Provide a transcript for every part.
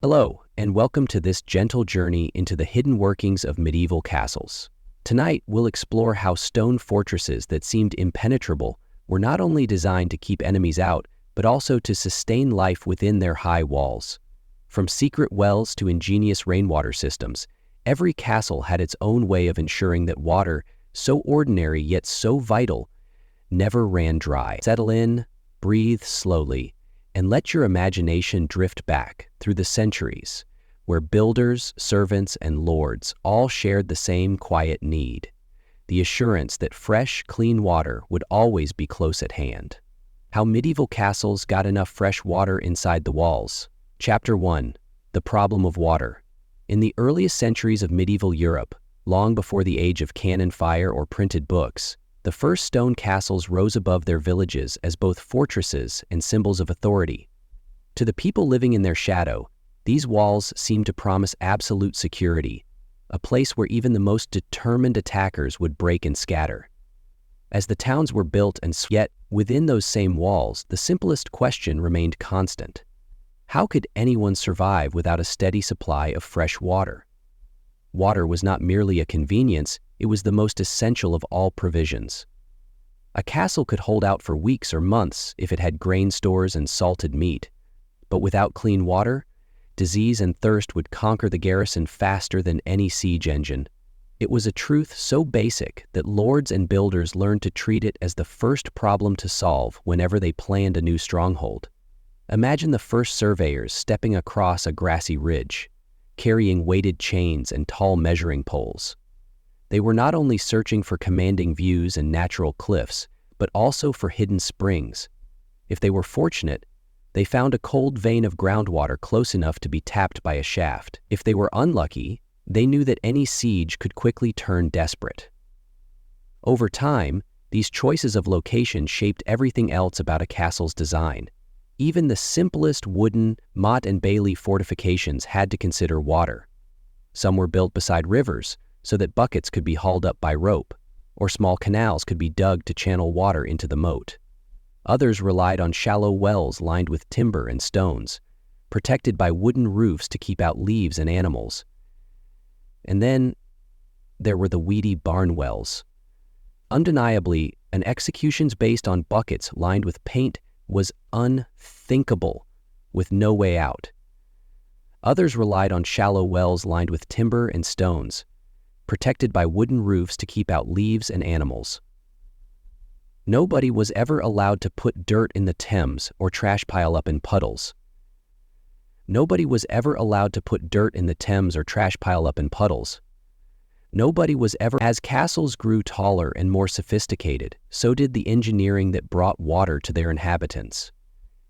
Hello, and welcome to this gentle journey into the hidden workings of medieval castles. Tonight, we'll explore how stone fortresses that seemed impenetrable were not only designed to keep enemies out, but also to sustain life within their high walls. From secret wells to ingenious rainwater systems, every castle had its own way of ensuring that water, so ordinary yet so vital, never ran dry. Settle in, breathe slowly, and let your imagination drift back through the centuries, where builders, servants, and lords all shared the same quiet need, the assurance that fresh, clean water would always be close at hand. How medieval castles got enough fresh water inside the walls. Chapter 1. The Problem of Water. In the earliest centuries of medieval Europe, long before the age of cannon fire or printed books, the first stone castles rose above their villages as both fortresses and symbols of authority. To the people living in their shadow, these walls seemed to promise absolute security, a place where even the most determined attackers would break and scatter. As the towns were built yet within those same walls, the simplest question remained constant. How could anyone survive without a steady supply of fresh water? Water was not merely a convenience, it was the most essential of all provisions. A castle could hold out for weeks or months if it had grain stores and salted meat, but without clean water, disease and thirst would conquer the garrison faster than any siege engine. It was a truth so basic that lords and builders learned to treat it as the first problem to solve whenever they planned a new stronghold. Imagine the first surveyors stepping across a grassy ridge, carrying weighted chains and tall measuring poles. They were not only searching for commanding views and natural cliffs, but also for hidden springs. If they were fortunate, they found a cold vein of groundwater close enough to be tapped by a shaft. If they were unlucky, they knew that any siege could quickly turn desperate. Over time, these choices of location shaped everything else about a castle's design. Even the simplest wooden Motte and Bailey fortifications had to consider water. Some were built beside rivers so that buckets could be hauled up by rope, or small canals could be dug to channel water into the moat. Others relied on shallow wells lined with timber and stones, protected by wooden roofs to keep out leaves and animals. And then there were the weedy barn wells. Undeniably, an executions based on buckets lined with paint was unthinkable, with no way out. Others relied on shallow wells lined with timber and stones, protected by wooden roofs to keep out leaves and animals. Nobody was ever allowed to put dirt in the Thames or trash pile up in puddles. Nobody was ever allowed to put dirt in the Thames or trash pile up in puddles. Nobody was ever. As castles grew taller and more sophisticated, so did the engineering that brought water to their inhabitants.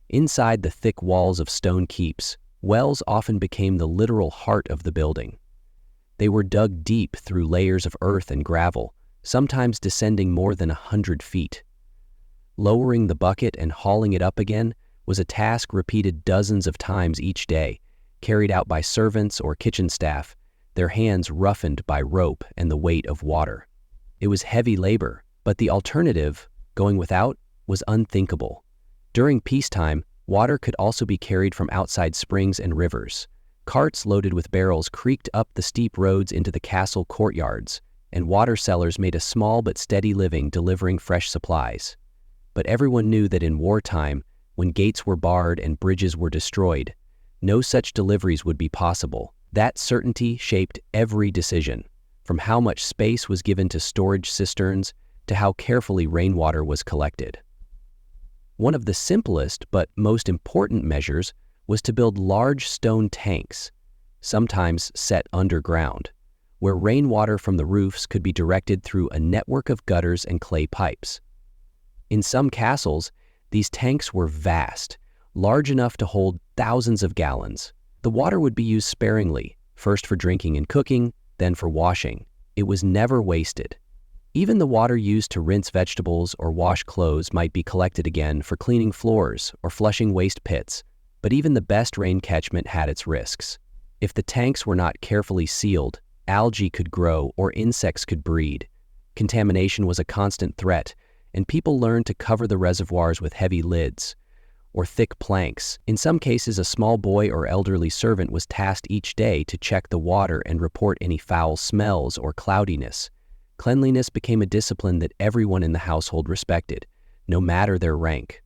Inside the thick walls of stone keeps, wells often became the literal heart of the building. They were dug deep through layers of earth and gravel, sometimes descending more than 100 feet. Lowering the bucket and hauling it up again was a task repeated dozens of times each day, carried out by servants or kitchen staff, their hands roughened by rope and the weight of water. It was heavy labor, but the alternative, going without, was unthinkable. During peacetime, water could also be carried from outside springs and rivers. Carts loaded with barrels creaked up the steep roads into the castle courtyards, and water sellers made a small but steady living delivering fresh supplies. But everyone knew that in wartime, when gates were barred and bridges were destroyed, no such deliveries would be possible. That certainty shaped every decision, from how much space was given to storage cisterns to how carefully rainwater was collected. One of the simplest but most important measures was to build large stone tanks, sometimes set underground, where rainwater from the roofs could be directed through a network of gutters and clay pipes. In some castles, these tanks were vast, large enough to hold thousands of gallons. The water would be used sparingly, first for drinking and cooking, then for washing. It was never wasted. Even the water used to rinse vegetables or wash clothes might be collected again for cleaning floors or flushing waste pits, but even the best rain catchment had its risks. If the tanks were not carefully sealed, algae could grow or insects could breed. Contamination was a constant threat, and people learned to cover the reservoirs with heavy lids, or thick planks. In some cases, a small boy or elderly servant was tasked each day to check the water and report any foul smells or cloudiness. Cleanliness became a discipline that everyone in the household respected, no matter their rank.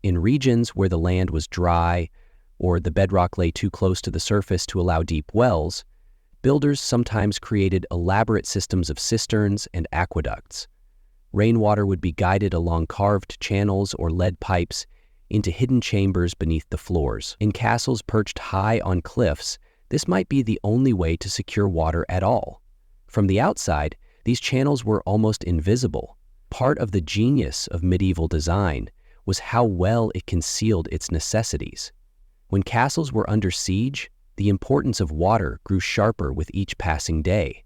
In regions where the land was dry or the bedrock lay too close to the surface to allow deep wells, builders sometimes created elaborate systems of cisterns and aqueducts. Rainwater would be guided along carved channels or lead pipes into hidden chambers beneath the floors. In castles perched high on cliffs, this might be the only way to secure water at all. From the outside, these channels were almost invisible. Part of the genius of medieval design was how well it concealed its necessities. When castles were under siege, the importance of water grew sharper with each passing day.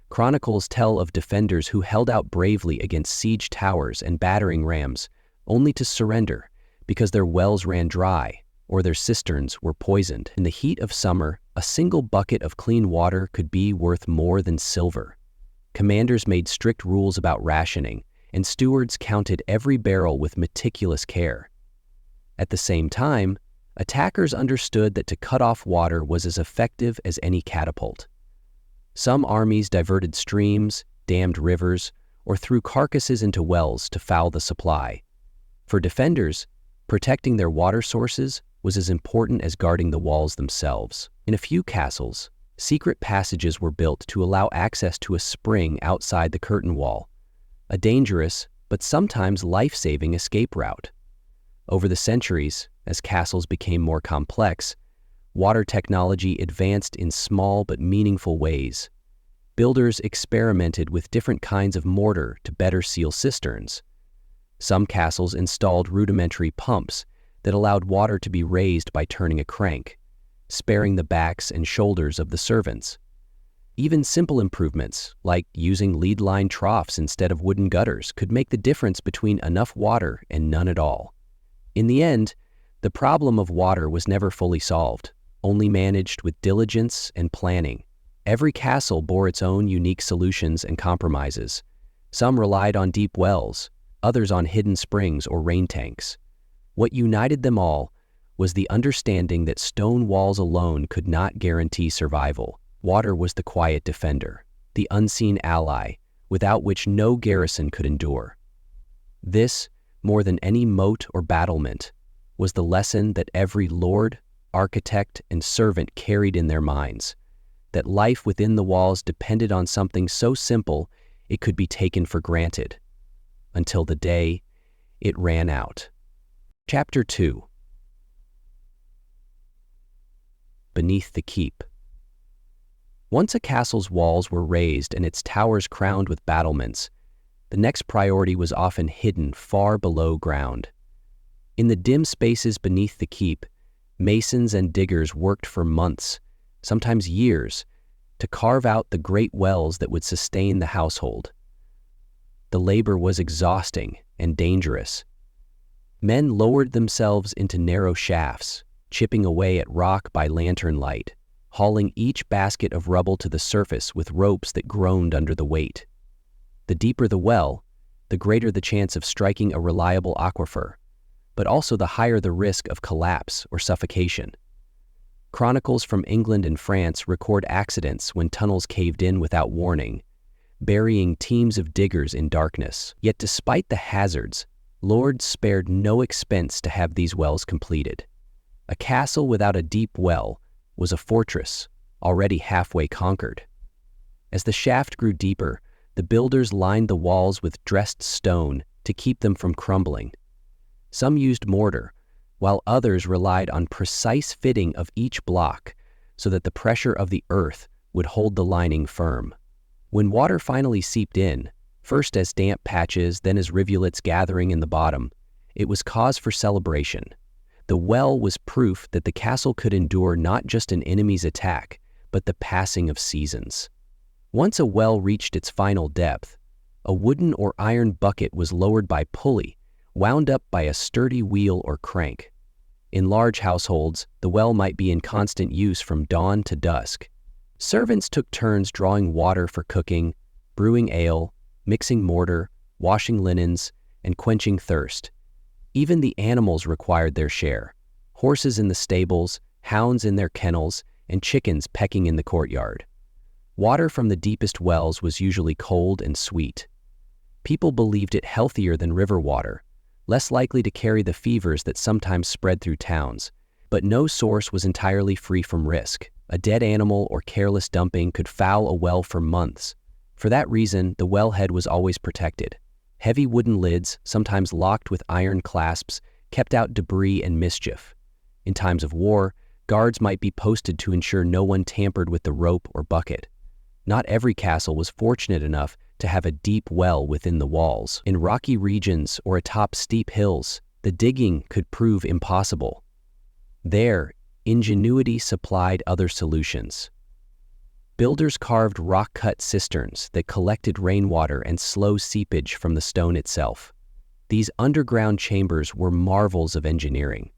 Chronicles tell of defenders who held out bravely against siege towers and battering rams, only to surrender because their wells ran dry or their cisterns were poisoned. In the heat of summer, a single bucket of clean water could be worth more than silver. Commanders made strict rules about rationing, and stewards counted every barrel with meticulous care. At the same time, attackers understood that to cut off water was as effective as any catapult. Some armies diverted streams, dammed rivers, or threw carcasses into wells to foul the supply. For defenders, protecting their water sources was as important as guarding the walls themselves. In a few castles, secret passages were built to allow access to a spring outside the curtain wall, a dangerous but sometimes life-saving escape route. Over the centuries, as castles became more complex, water technology advanced in small but meaningful ways. Builders experimented with different kinds of mortar to better seal cisterns. Some castles installed rudimentary pumps that allowed water to be raised by turning a crank, sparing the backs and shoulders of the servants. Even simple improvements, like using lead-lined troughs instead of wooden gutters, could make the difference between enough water and none at all. In the end, the problem of water was never fully solved, only managed with diligence and planning. Every castle bore its own unique solutions and compromises. Some relied on deep wells, others on hidden springs or rain tanks. What united them all was the understanding that stone walls alone could not guarantee survival. Water was the quiet defender, the unseen ally, without which no garrison could endure. This, more than any moat or battlement, was the lesson that every lord, architect, and servant carried in their minds, that life within the walls depended on something so simple it could be taken for granted, until the day it ran out. Chapter 2. Beneath the Keep. Once a castle's walls were raised and its towers crowned with battlements, the next priority was often hidden far below ground. In the dim spaces beneath the keep, masons and diggers worked for months, sometimes years, to carve out the great wells that would sustain the household. The labor was exhausting and dangerous. Men lowered themselves into narrow shafts, chipping away at rock by lantern light, hauling each basket of rubble to the surface with ropes that groaned under the weight. The deeper the well, the greater the chance of striking a reliable aquifer, but also the higher the risk of collapse or suffocation. Chronicles from England and France record accidents when tunnels caved in without warning, burying teams of diggers in darkness. Yet despite the hazards, lords spared no expense to have these wells completed. A castle without a deep well was a fortress already halfway conquered. As the shaft grew deeper, the builders lined the walls with dressed stone to keep them from crumbling. Some used mortar, while others relied on precise fitting of each block so that the pressure of the earth would hold the lining firm. When water finally seeped in, first as damp patches, then as rivulets gathering in the bottom, it was cause for celebration. The well was proof that the castle could endure not just an enemy's attack, but the passing of seasons. Once a well reached its final depth, a wooden or iron bucket was lowered by pulley, wound up by a sturdy wheel or crank. In large households, the well might be in constant use from dawn to dusk. Servants took turns drawing water for cooking, brewing ale, mixing mortar, washing linens, and quenching thirst. Even the animals required their share. Horses in the stables, hounds in their kennels, and chickens pecking in the courtyard. Water from the deepest wells was usually cold and sweet. People believed it healthier than river water, less likely to carry the fevers that sometimes spread through towns. But no source was entirely free from risk. A dead animal or careless dumping could foul a well for months. For that reason, the wellhead was always protected. Heavy wooden lids, sometimes locked with iron clasps, kept out debris and mischief. In times of war, guards might be posted to ensure no one tampered with the rope or bucket. Not every castle was fortunate enough to have a deep well within the walls. In rocky regions or atop steep hills, the digging could prove impossible. There, ingenuity supplied other solutions. Builders carved rock-cut cisterns that collected rainwater and slow seepage from the stone itself. These underground chambers were marvels of engineering.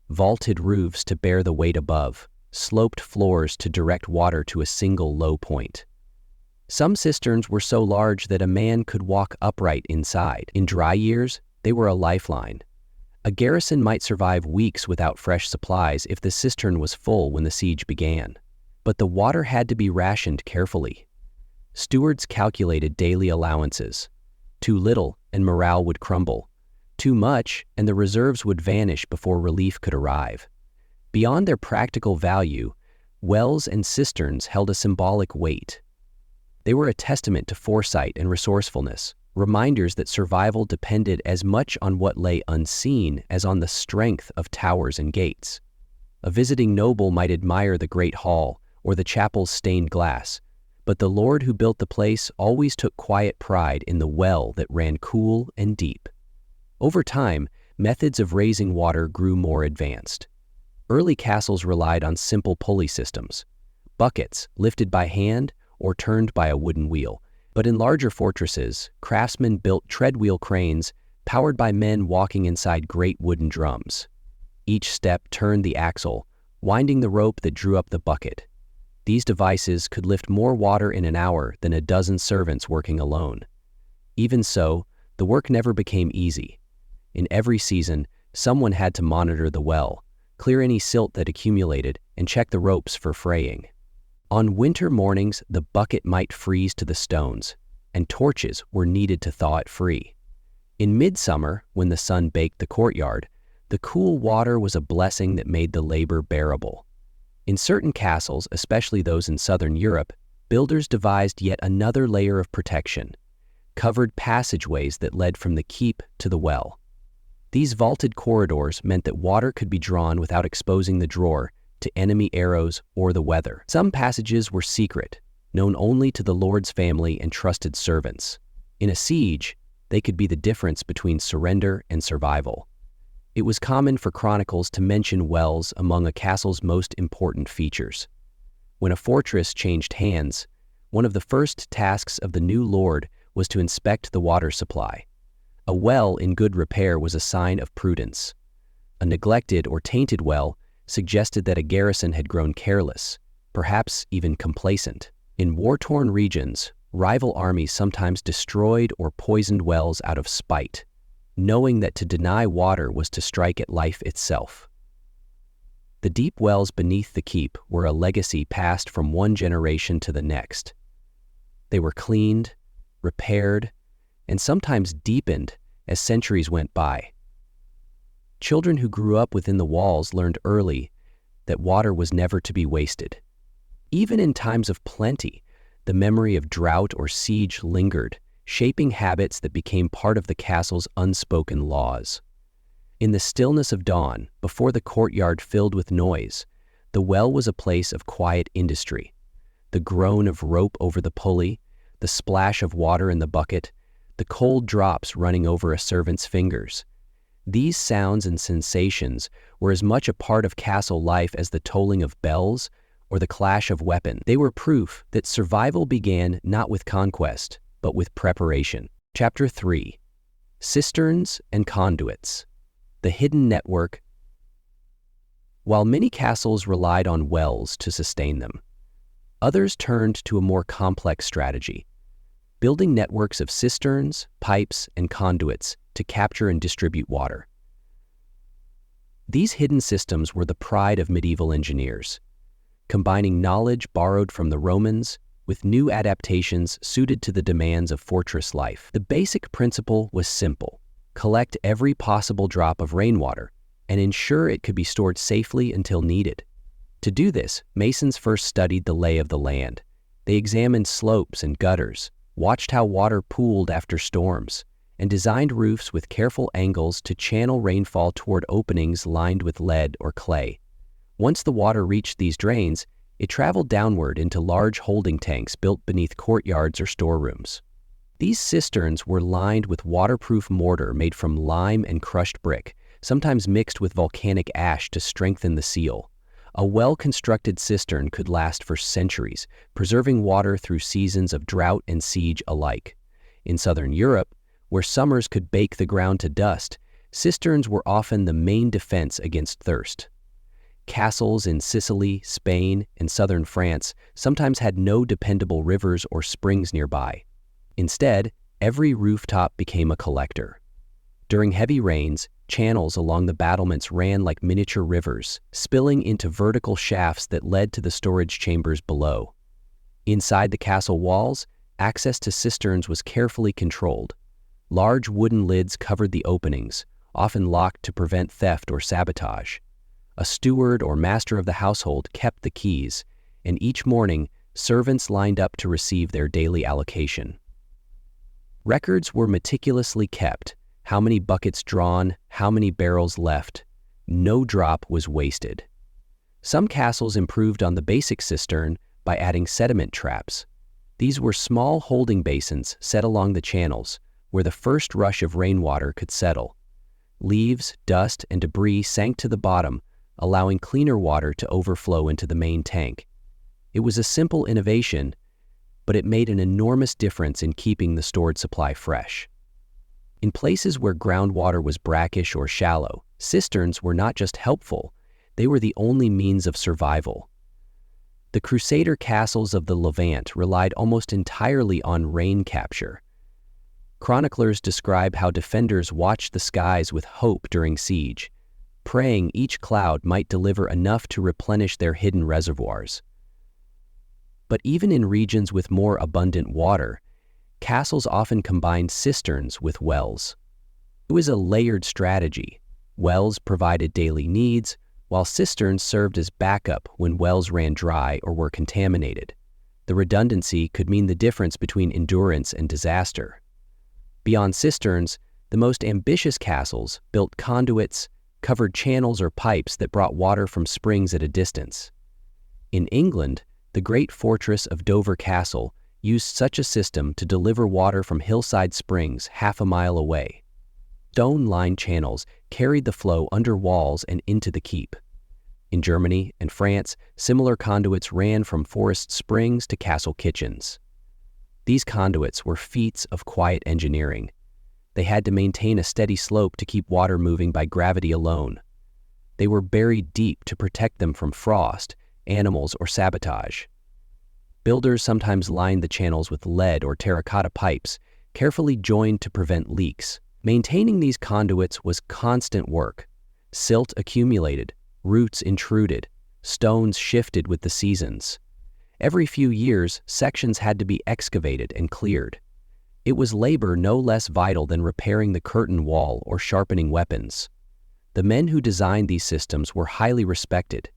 Vaulted roofs to bear the weight above, sloped floors to direct water to a single low point. Some cisterns were so large that a man could walk upright inside. In dry years, they were a lifeline. A garrison might survive weeks without fresh supplies if the cistern was full when the siege began. But the water had to be rationed carefully. Stewards calculated daily allowances. Too little, and morale would crumble. Too much, and the reserves would vanish before relief could arrive. Beyond their practical value, wells and cisterns held a symbolic weight. They were a testament to foresight and resourcefulness, reminders that survival depended as much on what lay unseen as on the strength of towers and gates. A visiting noble might admire the great hall or the chapel's stained glass, but the lord who built the place always took quiet pride in the well that ran cool and deep. Over time, methods of raising water grew more advanced. Early castles relied on simple pulley systems, buckets lifted by hand or turned by a wooden wheel. But in larger fortresses, craftsmen built treadwheel cranes powered by men walking inside great wooden drums. Each step turned the axle, winding the rope that drew up the bucket. These devices could lift more water in an hour than a dozen servants working alone. Even so, the work never became easy. In every season, someone had to monitor the well, clear any silt that accumulated, and check the ropes for fraying. On winter mornings, the bucket might freeze to the stones, and torches were needed to thaw it free. In midsummer, when the sun baked the courtyard, the cool water was a blessing that made the labor bearable. In certain castles, especially those in southern Europe, builders devised yet another layer of protection, covered passageways that led from the keep to the well. These vaulted corridors meant that water could be drawn without exposing the drawer to enemy arrows or the weather. Some passages were secret, known only to the lord's family and trusted servants. In a siege, they could be the difference between surrender and survival. It was common for chronicles to mention wells among a castle's most important features. When a fortress changed hands, one of the first tasks of the new lord was to inspect the water supply. A well in good repair was a sign of prudence. A neglected or tainted well suggested that a garrison had grown careless, perhaps even complacent. In war-torn regions, rival armies sometimes destroyed or poisoned wells out of spite, knowing that to deny water was to strike at life itself. The deep wells beneath the keep were a legacy passed from one generation to the next. They were cleaned, repaired, and sometimes deepened as centuries went by. Children who grew up within the walls learned early that water was never to be wasted. Even in times of plenty, the memory of drought or siege lingered, shaping habits that became part of the castle's unspoken laws. In the stillness of dawn, before the courtyard filled with noise, the well was a place of quiet industry. The groan of rope over the pulley, the splash of water in the bucket, the cold drops running over a servant's fingers. These sounds and sensations were as much a part of castle life as the tolling of bells or the clash of weapons. They were proof that survival began not with conquest, but with preparation. Chapter 3. Cisterns and Conduits. The Hidden Network. While many castles relied on wells to sustain them, others turned to a more complex strategy, building networks of cisterns, pipes, and conduits to capture and distribute water. These hidden systems were the pride of medieval engineers, combining knowledge borrowed from the Romans with new adaptations suited to the demands of fortress life. The basic principle was simple: collect every possible drop of rainwater and ensure it could be stored safely until needed. To do this, masons first studied the lay of the land. They examined slopes and gutters, watched how water pooled after storms, and designed roofs with careful angles to channel rainfall toward openings lined with lead or clay. Once the water reached these drains, it traveled downward into large holding tanks built beneath courtyards or storerooms. These cisterns were lined with waterproof mortar made from lime and crushed brick, sometimes mixed with volcanic ash to strengthen the seal. A well-constructed cistern could last for centuries, preserving water through seasons of drought and siege alike. In southern Europe, where summers could bake the ground to dust, cisterns were often the main defense against thirst. Castles in Sicily, Spain, and southern France sometimes had no dependable rivers or springs nearby. Instead, every rooftop became a collector. During heavy rains, channels along the battlements ran like miniature rivers, spilling into vertical shafts that led to the storage chambers below. Inside the castle walls, access to cisterns was carefully controlled. Large wooden lids covered the openings, often locked to prevent theft or sabotage. A steward or master of the household kept the keys, and each morning, servants lined up to receive their daily allocation. Records were meticulously kept: how many buckets drawn, how many barrels left. No drop was wasted. Some castles improved on the basic cistern by adding sediment traps. These were small holding basins set along the channels, where the first rush of rainwater could settle. Leaves, dust, and debris sank to the bottom, allowing cleaner water to overflow into the main tank. It was a simple innovation, but it made an enormous difference in keeping the stored supply fresh. In places where groundwater was brackish or shallow, cisterns were not just helpful, they were the only means of survival. The Crusader castles of the Levant relied almost entirely on rain capture. Chroniclers describe how defenders watched the skies with hope during siege, praying each cloud might deliver enough to replenish their hidden reservoirs. But even in regions with more abundant water, castles often combined cisterns with wells. It was a layered strategy. Wells provided daily needs, while cisterns served as backup when wells ran dry or were contaminated. The redundancy could mean the difference between endurance and disaster. Beyond cisterns, the most ambitious castles built conduits, covered channels or pipes that brought water from springs at a distance. In England, the great fortress of Dover Castle used such a system to deliver water from hillside springs half a mile away. Stone-lined channels carried the flow under walls and into the keep. In Germany and France, similar conduits ran from forest springs to castle kitchens. These conduits were feats of quiet engineering. They had to maintain a steady slope to keep water moving by gravity alone. They were buried deep to protect them from frost, animals, or sabotage. Builders sometimes lined the channels with lead or terracotta pipes, carefully joined to prevent leaks. Maintaining these conduits was constant work. Silt accumulated, roots intruded, stones shifted with the seasons. Every few years, sections had to be excavated and cleared. It was labor no less vital than repairing the curtain wall or sharpening weapons. The men who designed these systems were highly respected.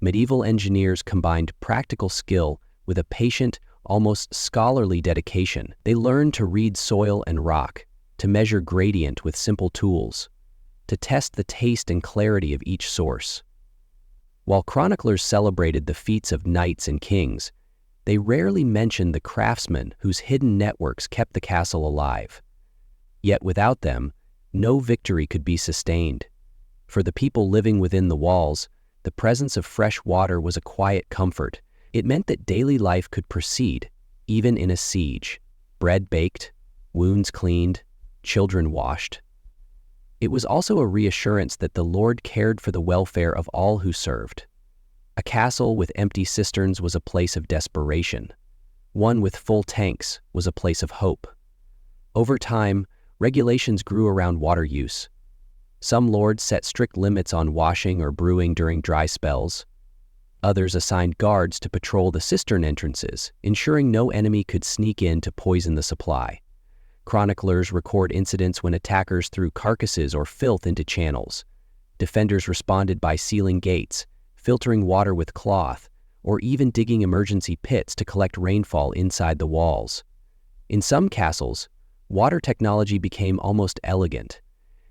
Medieval engineers combined practical skill with a patient, almost scholarly dedication. They learned to read soil and rock, to measure gradient with simple tools, to test the taste and clarity of each source. While chroniclers celebrated the feats of knights and kings, they rarely mentioned the craftsmen whose hidden networks kept the castle alive. Yet without them, no victory could be sustained. For the people living within the walls, the presence of fresh water was a quiet comfort. It meant that daily life could proceed, even in a siege. Bread baked, wounds cleaned, children washed. It was also a reassurance that the Lord cared for the welfare of all who served. A castle with empty cisterns was a place of desperation. One with full tanks was a place of hope. Over time, regulations grew around water use. Some lords set strict limits on washing or brewing during dry spells. Others assigned guards to patrol the cistern entrances, ensuring no enemy could sneak in to poison the supply. Chroniclers record incidents when attackers threw carcasses or filth into channels. Defenders responded by sealing gates, filtering water with cloth, or even digging emergency pits to collect rainfall inside the walls. In some castles, water technology became almost elegant.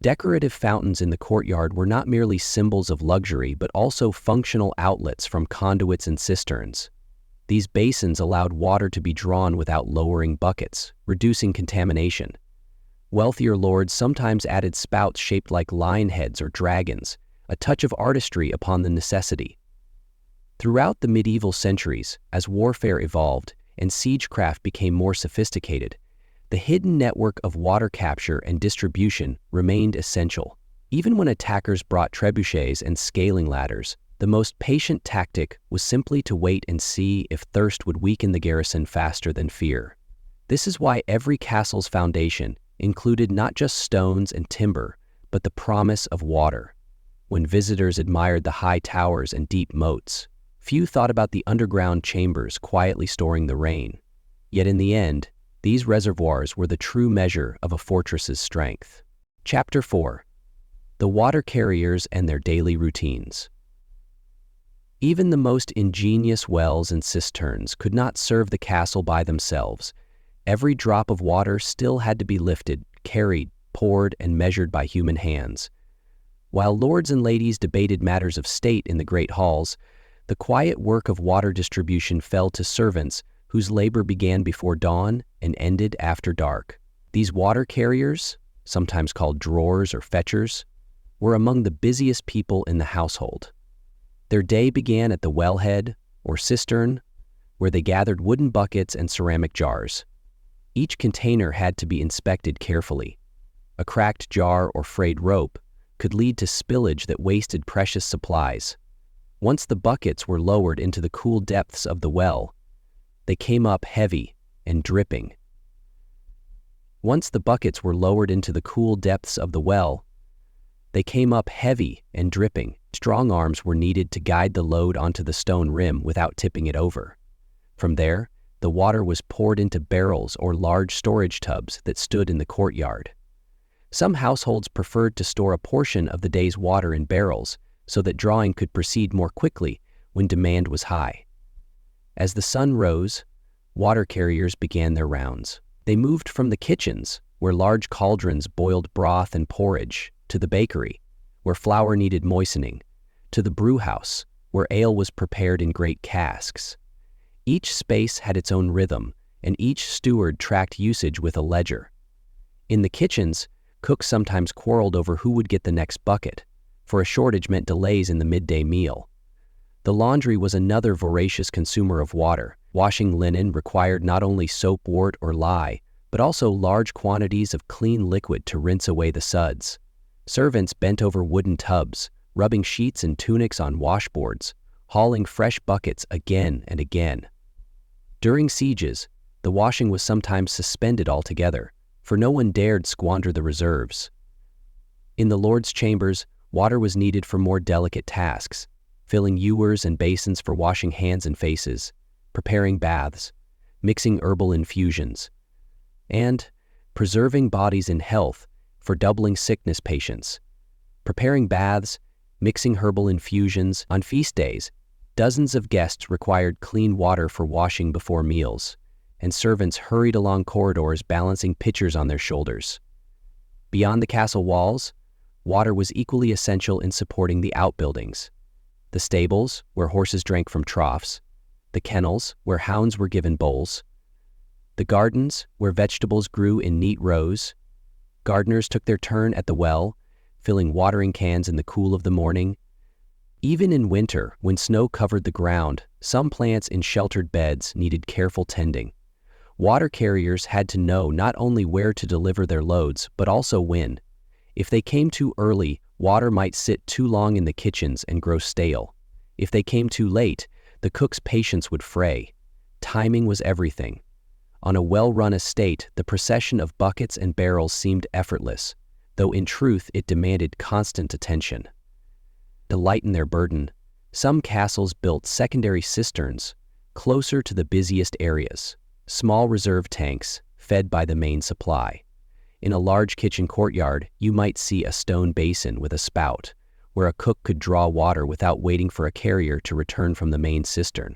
Decorative fountains in the courtyard were not merely symbols of luxury but also functional outlets from conduits and cisterns. These basins allowed water to be drawn without lowering buckets, reducing contamination. Wealthier lords sometimes added spouts shaped like lion heads or dragons, a touch of artistry upon the necessity. Throughout the medieval centuries, as warfare evolved and siegecraft became more sophisticated, the hidden network of water capture and distribution remained essential. Even when attackers brought trebuchets and scaling ladders, the most patient tactic was simply to wait and see if thirst would weaken the garrison faster than fear. This is why every castle's foundation included not just stones and timber, but the promise of water. When visitors admired the high towers and deep moats, few thought about the underground chambers quietly storing the rain. Yet in the end, these reservoirs were the true measure of a fortress's strength. Chapter 4. The water carriers and their daily routines. Even the most ingenious wells and cisterns could not serve the castle by themselves. Every drop of water still had to be lifted, carried, poured, and measured by human hands. While lords and ladies debated matters of state in the great halls, the quiet work of water distribution fell to servants whose labor began before dawn and ended after dark. These water carriers, sometimes called drawers or fetchers, were among the busiest people in the household. Their day began at the wellhead, or cistern, where they gathered wooden buckets and ceramic jars. Each container had to be inspected carefully. A cracked jar or frayed rope could lead to spillage that wasted precious supplies. Once the buckets were lowered into the cool depths of the well, they came up heavy and dripping. Strong arms were needed to guide the load onto the stone rim without tipping it over. From there, the water was poured into barrels or large storage tubs that stood in the courtyard. Some households preferred to store a portion of the day's water in barrels so that drawing could proceed more quickly when demand was high. As the sun rose, water carriers began their rounds. They moved from the kitchens, where large cauldrons boiled broth and porridge, to the bakery, where flour needed moistening, to the brewhouse, where ale was prepared in great casks. Each space had its own rhythm, and each steward tracked usage with a ledger. In the kitchens, cooks sometimes quarreled over who would get the next bucket, for a shortage meant delays in the midday meal. The laundry was another voracious consumer of water. Washing linen required not only soap, wort, or lye, but also large quantities of clean liquid to rinse away the suds. Servants bent over wooden tubs, rubbing sheets and tunics on washboards, hauling fresh buckets again and again. During sieges, the washing was sometimes suspended altogether, for no one dared squander the reserves. In the lords' chambers, water was needed for more delicate tasks, filling ewers and basins for washing hands and faces, preparing baths, mixing herbal infusions, and preserving bodies in health for doubling sickness patients. Preparing baths, mixing herbal infusions. On feast days, dozens of guests required clean water for washing before meals, and servants hurried along corridors balancing pitchers on their shoulders. Beyond the castle walls, water was equally essential in supporting the outbuildings. The stables, where horses drank from troughs, the kennels, where hounds were given bowls, the gardens, where vegetables grew in neat rows. Gardeners took their turn at the well, filling watering cans in the cool of the morning. Even in winter, when snow covered the ground, some plants in sheltered beds needed careful tending. Water carriers had to know not only where to deliver their loads, but also when. If they came too early, water might sit too long in the kitchens and grow stale. If they came too late, the cook's patience would fray. Timing was everything. On a well-run estate, the procession of buckets and barrels seemed effortless. though in truth it demanded constant attention. To lighten their burden, some castles built secondary cisterns closer to the busiest areas, small reserve tanks fed by the main supply. In a large kitchen courtyard, you might see a stone basin with a spout, where a cook could draw water without waiting for a carrier to return from the main cistern.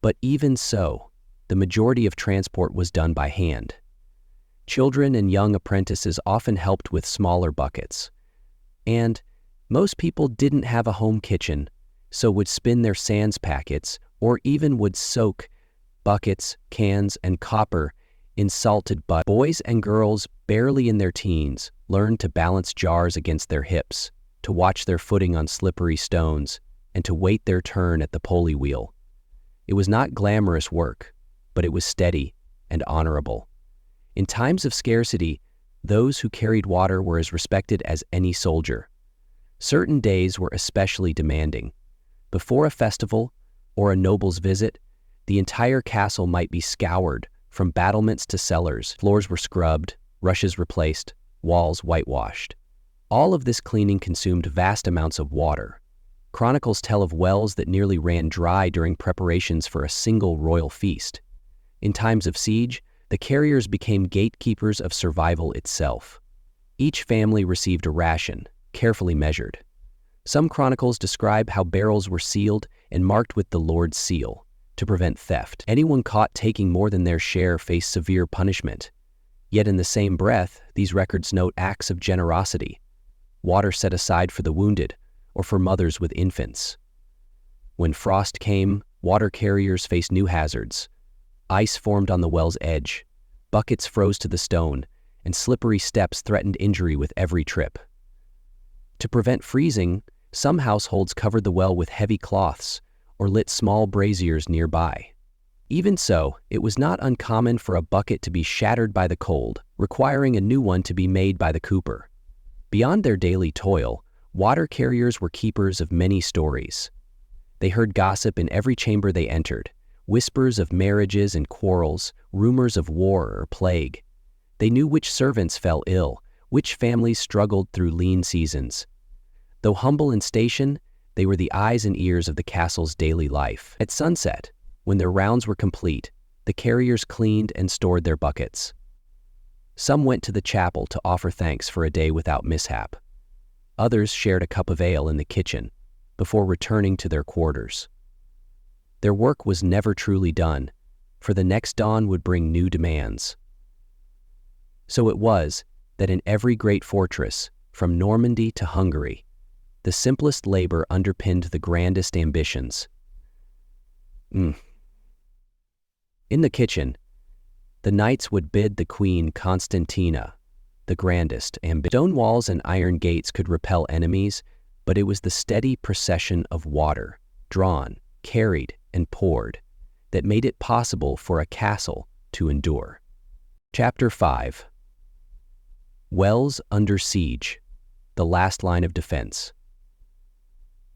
But even so, the majority of transport was done by hand. Children and young apprentices often helped with smaller buckets. And most people didn't have a home kitchen, so would spin their sands packets or even would soak buckets, cans, and copper in salted butter. Boys and girls barely in their teens learned to balance jars against their hips, to watch their footing on slippery stones, and to wait their turn at the pulley wheel. It was not glamorous work, but it was steady and honorable. In times of scarcity, those who carried water were as respected as any soldier. Certain days were especially demanding. Before a festival or a noble's visit, the entire castle might be scoured from battlements to cellars. Floors were scrubbed, rushes replaced, walls whitewashed. All of this cleaning consumed vast amounts of water. Chronicles tell of wells that nearly ran dry during preparations for a single royal feast. In times of siege, the carriers became gatekeepers of survival itself. Each family received a ration, carefully measured. Some chronicles describe how barrels were sealed and marked with the Lord's seal to prevent theft. Anyone caught taking more than their share faced severe punishment. Yet in the same breath, these records note acts of generosity, water set aside for the wounded or for mothers with infants. When frost came, water carriers faced new hazards. Ice formed on the well's edge, buckets froze to the stone, and slippery steps threatened injury with every trip. To prevent freezing, some households covered the well with heavy cloths or lit small braziers nearby. Even so, it was not uncommon for a bucket to be shattered by the cold, requiring a new one to be made by the cooper. Beyond their daily toil, water carriers were keepers of many stories. They heard gossip in every chamber they entered, whispers of marriages and quarrels, rumors of war or plague. They knew which servants fell ill, which families struggled through lean seasons. Though humble in station, they were the eyes and ears of the castle's daily life. At sunset, when their rounds were complete, the carriers cleaned and stored their buckets. Some went to the chapel to offer thanks for a day without mishap. Others shared a cup of ale in the kitchen before returning to their quarters. Their work was never truly done, for the next dawn would bring new demands. So it was that in every great fortress, from Normandy to Hungary, the simplest labor underpinned the grandest ambitions. In the kitchen, the knights would bid the queen Constantina, the grandest ambition. Stone walls and iron gates could repel enemies, but it was the steady procession of water, drawn, carried, and poured, that made it possible for a castle to endure. Chapter 5. Wells under siege, the last line of defense.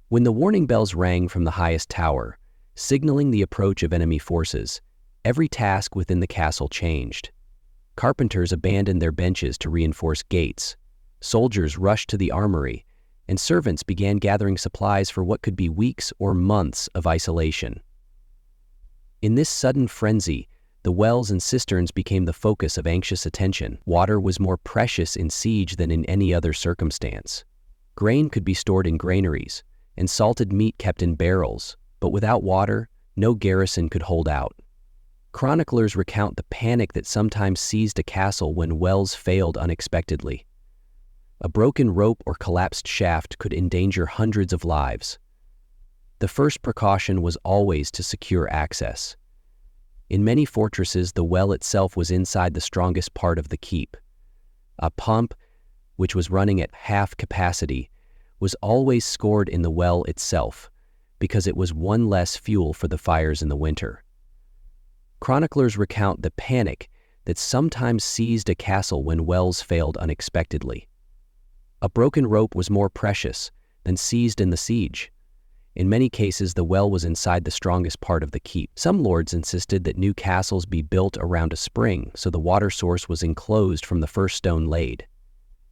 When the warning bells rang from the highest tower, signaling the approach of enemy forces, every task within the castle changed. Carpenters abandoned their benches to reinforce gates, soldiers rushed to the armory, and servants began gathering supplies for what could be weeks or months of isolation. In this sudden frenzy, the wells and cisterns became the focus of anxious attention. Water was more precious in siege than in any other circumstance. Grain could be stored in granaries, and salted meat kept in barrels, but without water, no garrison could hold out. Chroniclers recount the panic that sometimes seized a castle when wells failed unexpectedly. A broken rope or collapsed shaft could endanger hundreds of lives. The first precaution was always to secure access. In many fortresses, the well itself was inside the strongest part of the keep. A pump, which was running at half capacity, was always scored in the well itself, because it was one less fuel for the fires in the winter. Chroniclers recount the panic that sometimes seized a castle when wells failed unexpectedly. A broken rope was more precious than seized in the siege. In many cases, the well was inside the strongest part of the keep. Some lords insisted that new castles be built around a spring, so the water source was enclosed from the first stone laid.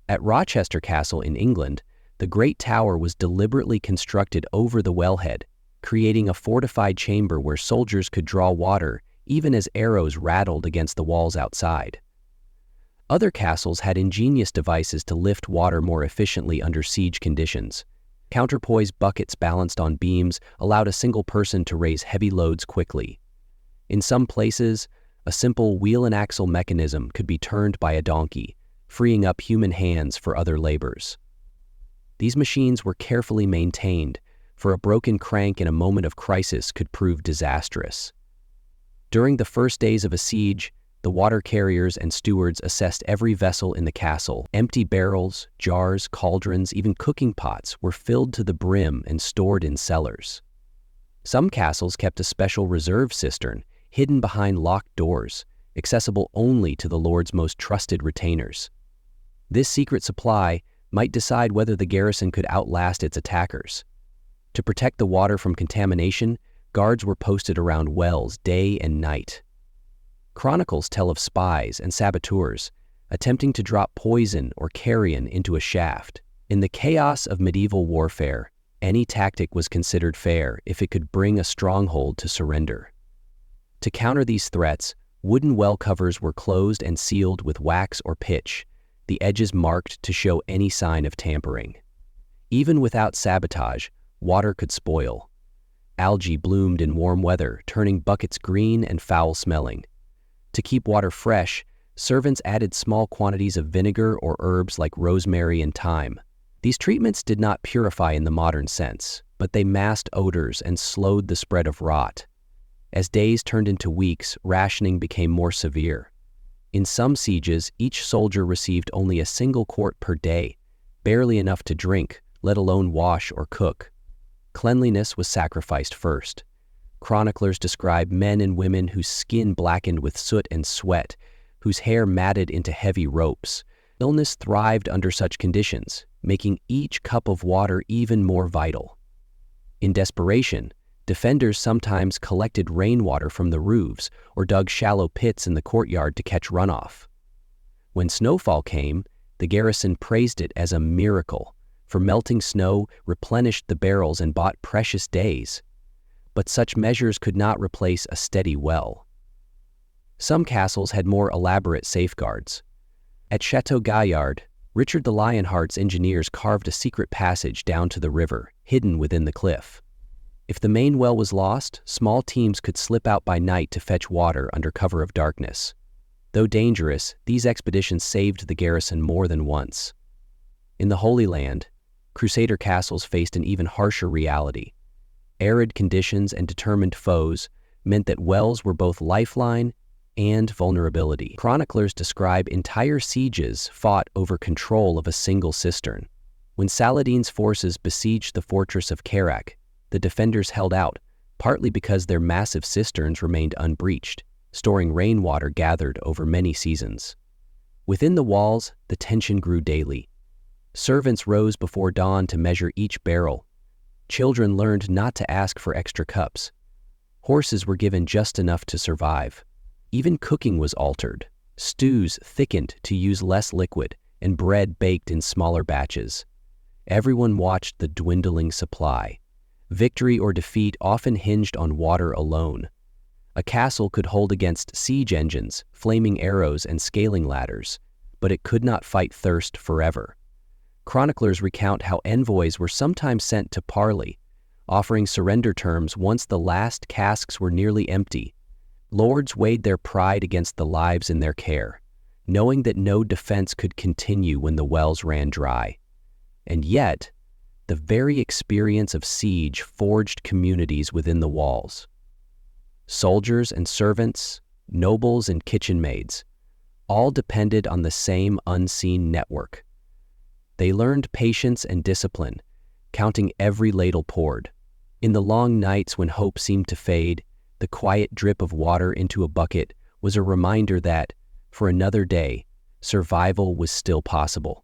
At Rochester Castle in England, the Great Tower was deliberately constructed over the wellhead, creating a fortified chamber where soldiers could draw water even as arrows rattled against the walls outside. Other castles had ingenious devices to lift water more efficiently under siege conditions. Counterpoise buckets balanced on beams allowed a single person to raise heavy loads quickly. In some places, a simple wheel and axle mechanism could be turned by a donkey, freeing up human hands for other labors. These machines were carefully maintained, for a broken crank in a moment of crisis could prove disastrous. During the first days of a siege, the water carriers and stewards assessed every vessel in the castle. Empty barrels, jars, cauldrons, even cooking pots were filled to the brim and stored in cellars. Some castles kept a special reserve cistern, hidden behind locked doors, accessible only to the lord's most trusted retainers. This secret supply might decide whether the garrison could outlast its attackers. To protect the water from contamination, guards were posted around wells day and night. Chronicles tell of spies and saboteurs attempting to drop poison or carrion into a shaft. In the chaos of medieval warfare, any tactic was considered fair if it could bring a stronghold to surrender. To counter these threats, wooden well covers were closed and sealed with wax or pitch, the edges marked to show any sign of tampering. Even without sabotage, water could spoil. Algae bloomed in warm weather, turning buckets green and foul-smelling. To keep water fresh, servants added small quantities of vinegar or herbs like rosemary and thyme. These treatments did not purify in the modern sense, but they masked odors and slowed the spread of rot. As days turned into weeks, rationing became more severe. In some sieges, each soldier received only a single quart per day, barely enough to drink, let alone wash or cook. Cleanliness was sacrificed first. Chroniclers describe men and women whose skin blackened with soot and sweat, whose hair matted into heavy ropes. Illness thrived under such conditions, making each cup of water even more vital. In desperation, defenders sometimes collected rainwater from the roofs or dug shallow pits in the courtyard to catch runoff. When snowfall came, the garrison praised it as a miracle, for melting snow replenished the barrels and bought precious days. But such measures could not replace a steady well. Some castles had more elaborate safeguards. At Chateau Gaillard, Richard the Lionheart's engineers carved a secret passage down to the river, hidden within the cliff. If the main well was lost, small teams could slip out by night to fetch water under cover of darkness. Though dangerous, these expeditions saved the garrison more than once. In the Holy Land, Crusader castles faced an even harsher reality. Arid conditions and determined foes meant that wells were both lifeline and vulnerability. Chroniclers describe entire sieges fought over control of a single cistern. When Saladin's forces besieged the fortress of Kerak, the defenders held out, partly because their massive cisterns remained unbreached, storing rainwater gathered over many seasons. Within the walls, the tension grew daily. Servants rose before dawn to measure each barrel. Children learned not to ask for extra cups. Horses were given just enough to survive. Even cooking was altered. Stews thickened to use less liquid, and bread baked in smaller batches. Everyone watched the dwindling supply. Victory or defeat often hinged on water alone. A castle could hold against siege engines, flaming arrows, and scaling ladders, but it could not fight thirst forever. Chroniclers recount how envoys were sometimes sent to parley, offering surrender terms once the last casks were nearly empty. Lords weighed their pride against the lives in their care, knowing that no defense could continue when the wells ran dry. And yet, the very experience of siege forged communities within the walls. Soldiers and servants, nobles and kitchen maids, all depended on the same unseen network. They learned patience and discipline, counting every ladle poured. In the long nights when hope seemed to fade, the quiet drip of water into a bucket was a reminder that, for another day, survival was still possible.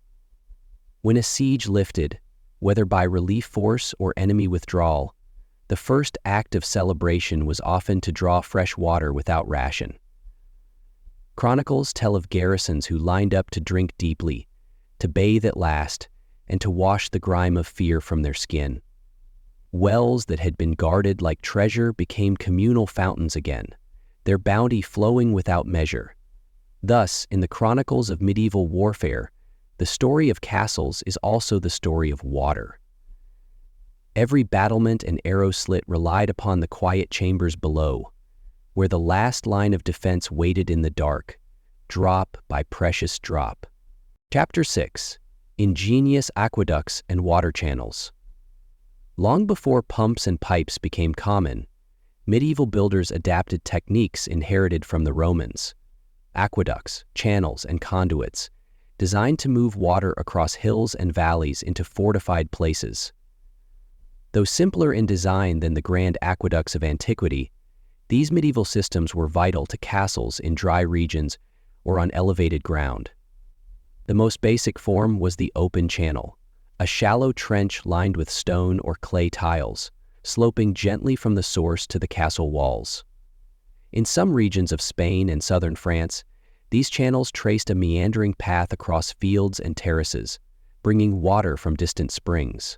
When a siege lifted, whether by relief force or enemy withdrawal, the first act of celebration was often to draw fresh water without ration. Chronicles tell of garrisons who lined up to drink deeply, to bathe at last, and to wash the grime of fear from their skin. Wells that had been guarded like treasure became communal fountains again, their bounty flowing without measure. Thus, in the chronicles of medieval warfare, the story of castles is also the story of water. Every battlement and arrow slit relied upon the quiet chambers below, where the last line of defense waited in the dark, drop by precious drop. Chapter 6. Ingenious Aqueducts and Water Channels. Long before pumps and pipes became common, medieval builders adapted techniques inherited from the Romans. Aqueducts, channels, and conduits, designed to move water across hills and valleys into fortified places. Though simpler in design than the grand aqueducts of antiquity, these medieval systems were vital to castles in dry regions or on elevated ground. The most basic form was the open channel, a shallow trench lined with stone or clay tiles, sloping gently from the source to the castle walls. In some regions of Spain and southern France, these channels traced a meandering path across fields and terraces, bringing water from distant springs.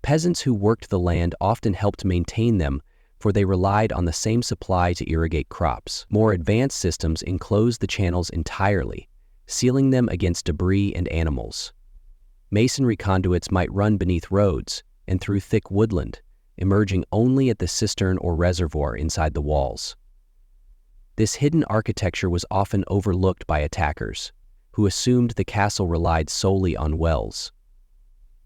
Peasants who worked the land often helped maintain them, for they relied on the same supply to irrigate crops. More advanced systems enclosed the channels entirely, sealing them against debris and animals. Masonry conduits might run beneath roads and through thick woodland, emerging only at the cistern or reservoir inside the walls. This hidden architecture was often overlooked by attackers, who assumed the castle relied solely on wells.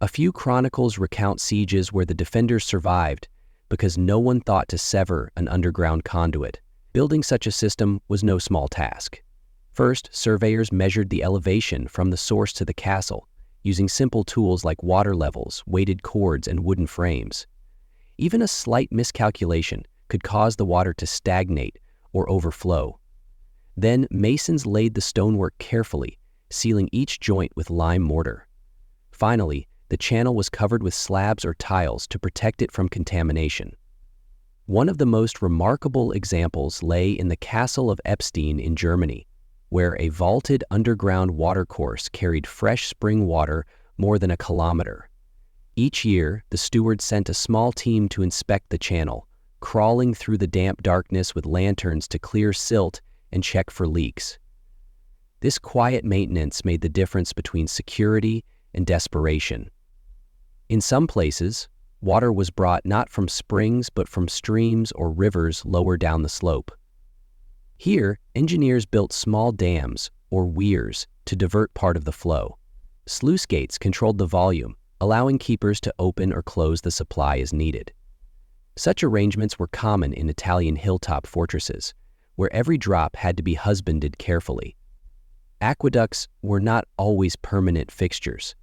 A few chronicles recount sieges where the defenders survived because no one thought to sever an underground conduit. Building such a system was no small task. First, surveyors measured the elevation from the source to the castle, using simple tools like water levels, weighted cords, and wooden frames. Even a slight miscalculation could cause the water to stagnate or overflow. Then, masons laid the stonework carefully, sealing each joint with lime mortar. Finally, the channel was covered with slabs or tiles to protect it from contamination. One of the most remarkable examples lay in the Castle of Epstein in Germany, where a vaulted underground watercourse carried fresh spring water more than a kilometer. Each year, the stewards sent a small team to inspect the channel, crawling through the damp darkness with lanterns to clear silt and check for leaks. This quiet maintenance made the difference between security and desperation. In some places, water was brought not from springs but from streams or rivers lower down the slope. Here, engineers built small dams, or weirs, to divert part of the flow. Sluice gates controlled the volume, allowing keepers to open or close the supply as needed. Such arrangements were common in Italian hilltop fortresses, where every drop had to be husbanded carefully. Aqueducts were not always permanent fixtures.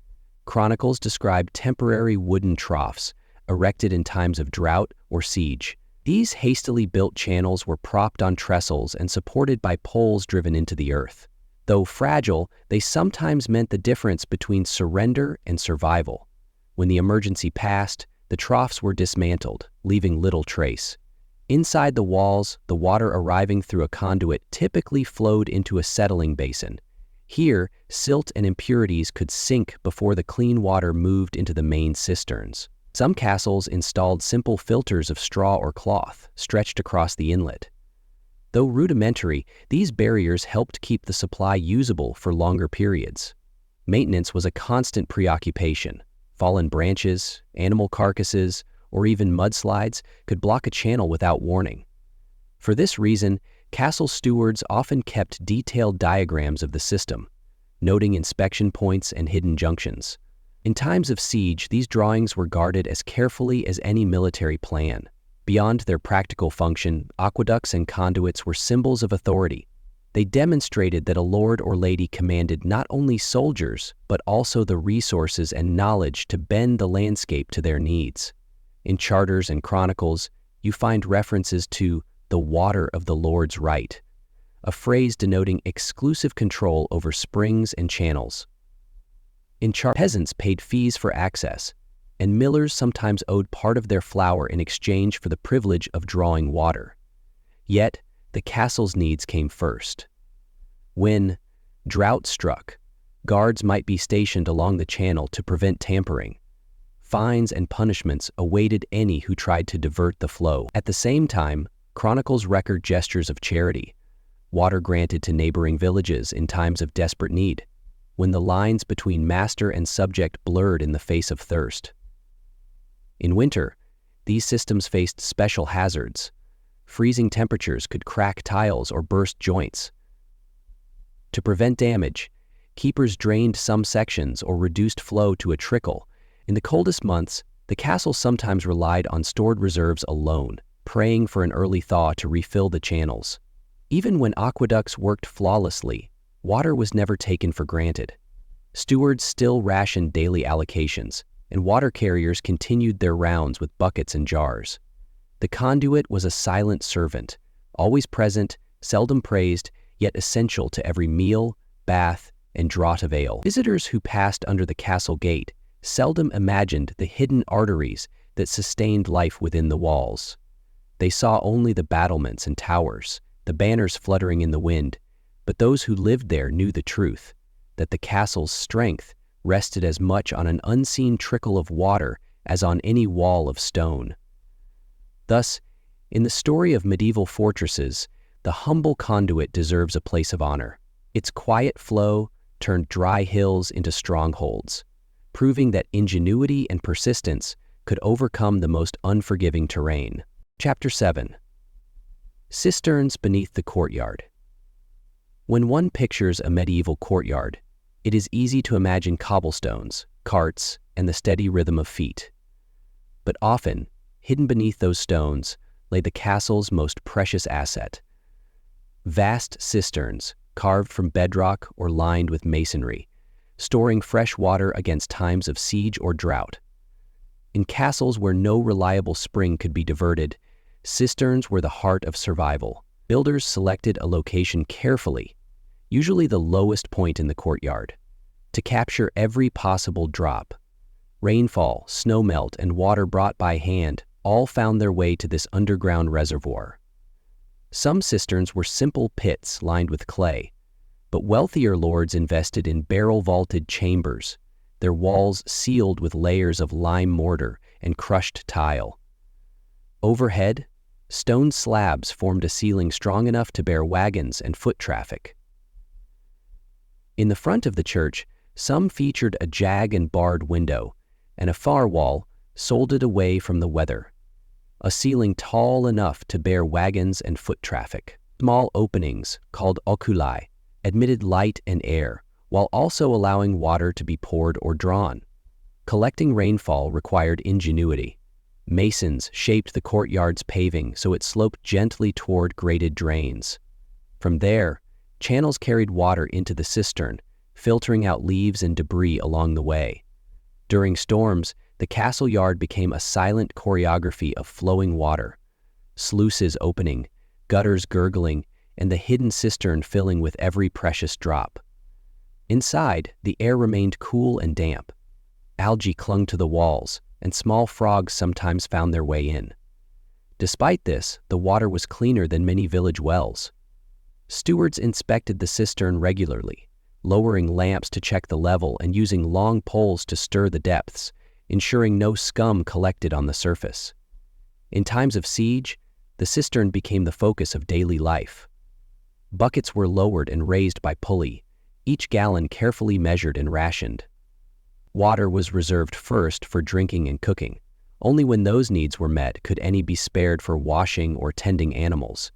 Chronicles describe temporary wooden troughs, erected in times of drought or siege. These hastily built channels were propped on trestles and supported by poles driven into the earth. Though fragile, they sometimes meant the difference between surrender and survival. When the emergency passed, the troughs were dismantled, leaving little trace. Inside the walls, the water arriving through a conduit typically flowed into a settling basin. Here, silt and impurities could sink before the clean water moved into the main cisterns. Some castles installed simple filters of straw or cloth stretched across the inlet. Though rudimentary, these barriers helped keep the supply usable for longer periods. Maintenance was a constant preoccupation. Fallen branches, animal carcasses, or even mudslides could block a channel without warning. For this reason, castle stewards often kept detailed diagrams of the system, noting inspection points and hidden junctions. In times of siege, these drawings were guarded as carefully as any military plan. Beyond their practical function, aqueducts and conduits were symbols of authority. They demonstrated that a lord or lady commanded not only soldiers, but also the resources and knowledge to bend the landscape to their needs. In charters and chronicles, you find references to the water of the Lord's right, a phrase denoting exclusive control over springs and channels. Peasants paid fees for access, and millers sometimes owed part of their flour in exchange for the privilege of drawing water. Yet, the castle's needs came first. When drought struck, Guards might be stationed along the channel to prevent tampering. Fines and punishments awaited any who tried to divert the flow. At the same time, chronicles record gestures of charity, water granted to neighboring villages in times of desperate need, when the lines between master and subject blurred in the face of thirst. In winter, these systems faced special hazards. Freezing temperatures could crack tiles or burst joints. To prevent damage, keepers drained some sections or reduced flow to a trickle. In the coldest months, the castle sometimes relied on stored reserves alone, praying for an early thaw to refill the channels. Even when aqueducts worked flawlessly, water was never taken for granted. Stewards still rationed daily allocations, and water carriers continued their rounds with buckets and jars. The conduit was a silent servant, always present, seldom praised, yet essential to every meal, bath, and draught of ale. Visitors who passed under the castle gate seldom imagined the hidden arteries that sustained life within the walls. They saw only the battlements and towers, the banners fluttering in the wind, but those who lived there knew the truth, that the castle's strength rested as much on an unseen trickle of water as on any wall of stone. Thus, in the story of medieval fortresses, the humble conduit deserves a place of honor. Its quiet flow turned dry hills into strongholds, proving that ingenuity and persistence could overcome the most unforgiving terrain. Chapter 7. Cisterns beneath the courtyard. When one pictures a medieval courtyard, it is easy to imagine cobblestones, carts, and the steady rhythm of feet. But often, hidden beneath those stones lay the castle's most precious asset. Vast cisterns, carved from bedrock or lined with masonry, storing fresh water against times of siege or drought. In castles where no reliable spring could be diverted, cisterns were the heart of survival. Builders selected a location carefully, usually the lowest point in the courtyard, to capture every possible drop. Rainfall, snowmelt, and water brought by hand all found their way to this underground reservoir. Some cisterns were simple pits lined with clay, but wealthier lords invested in barrel-vaulted chambers, their walls sealed with layers of lime mortar and crushed tile. Overhead, stone slabs formed a ceiling strong enough to bear wagons and foot traffic. In the front of the church, some featured a jag and barred window, and a far wall soldered away from the weather, a ceiling tall enough to bear wagons and foot traffic. Small openings, called oculi, admitted light and air, while also allowing water to be poured or drawn. Collecting rainfall required ingenuity. Masons shaped the courtyard's paving so it sloped gently toward graded drains. From there, channels carried water into the cistern, filtering out leaves and debris along the way. During storms, the castle yard became a silent choreography of flowing water, sluices opening, gutters gurgling, and the hidden cistern filling with every precious drop. Inside, the air remained cool and damp. Algae clung to the walls, and small frogs sometimes found their way in. Despite this, the water was cleaner than many village wells. Stewards inspected the cistern regularly, lowering lamps to check the level and using long poles to stir the depths, ensuring no scum collected on the surface. In times of siege, the cistern became the focus of daily life. Buckets were lowered and raised by pulley, each gallon carefully measured and rationed. Water was reserved first for drinking and cooking. Only when those needs were met could any be spared for washing or tending animals.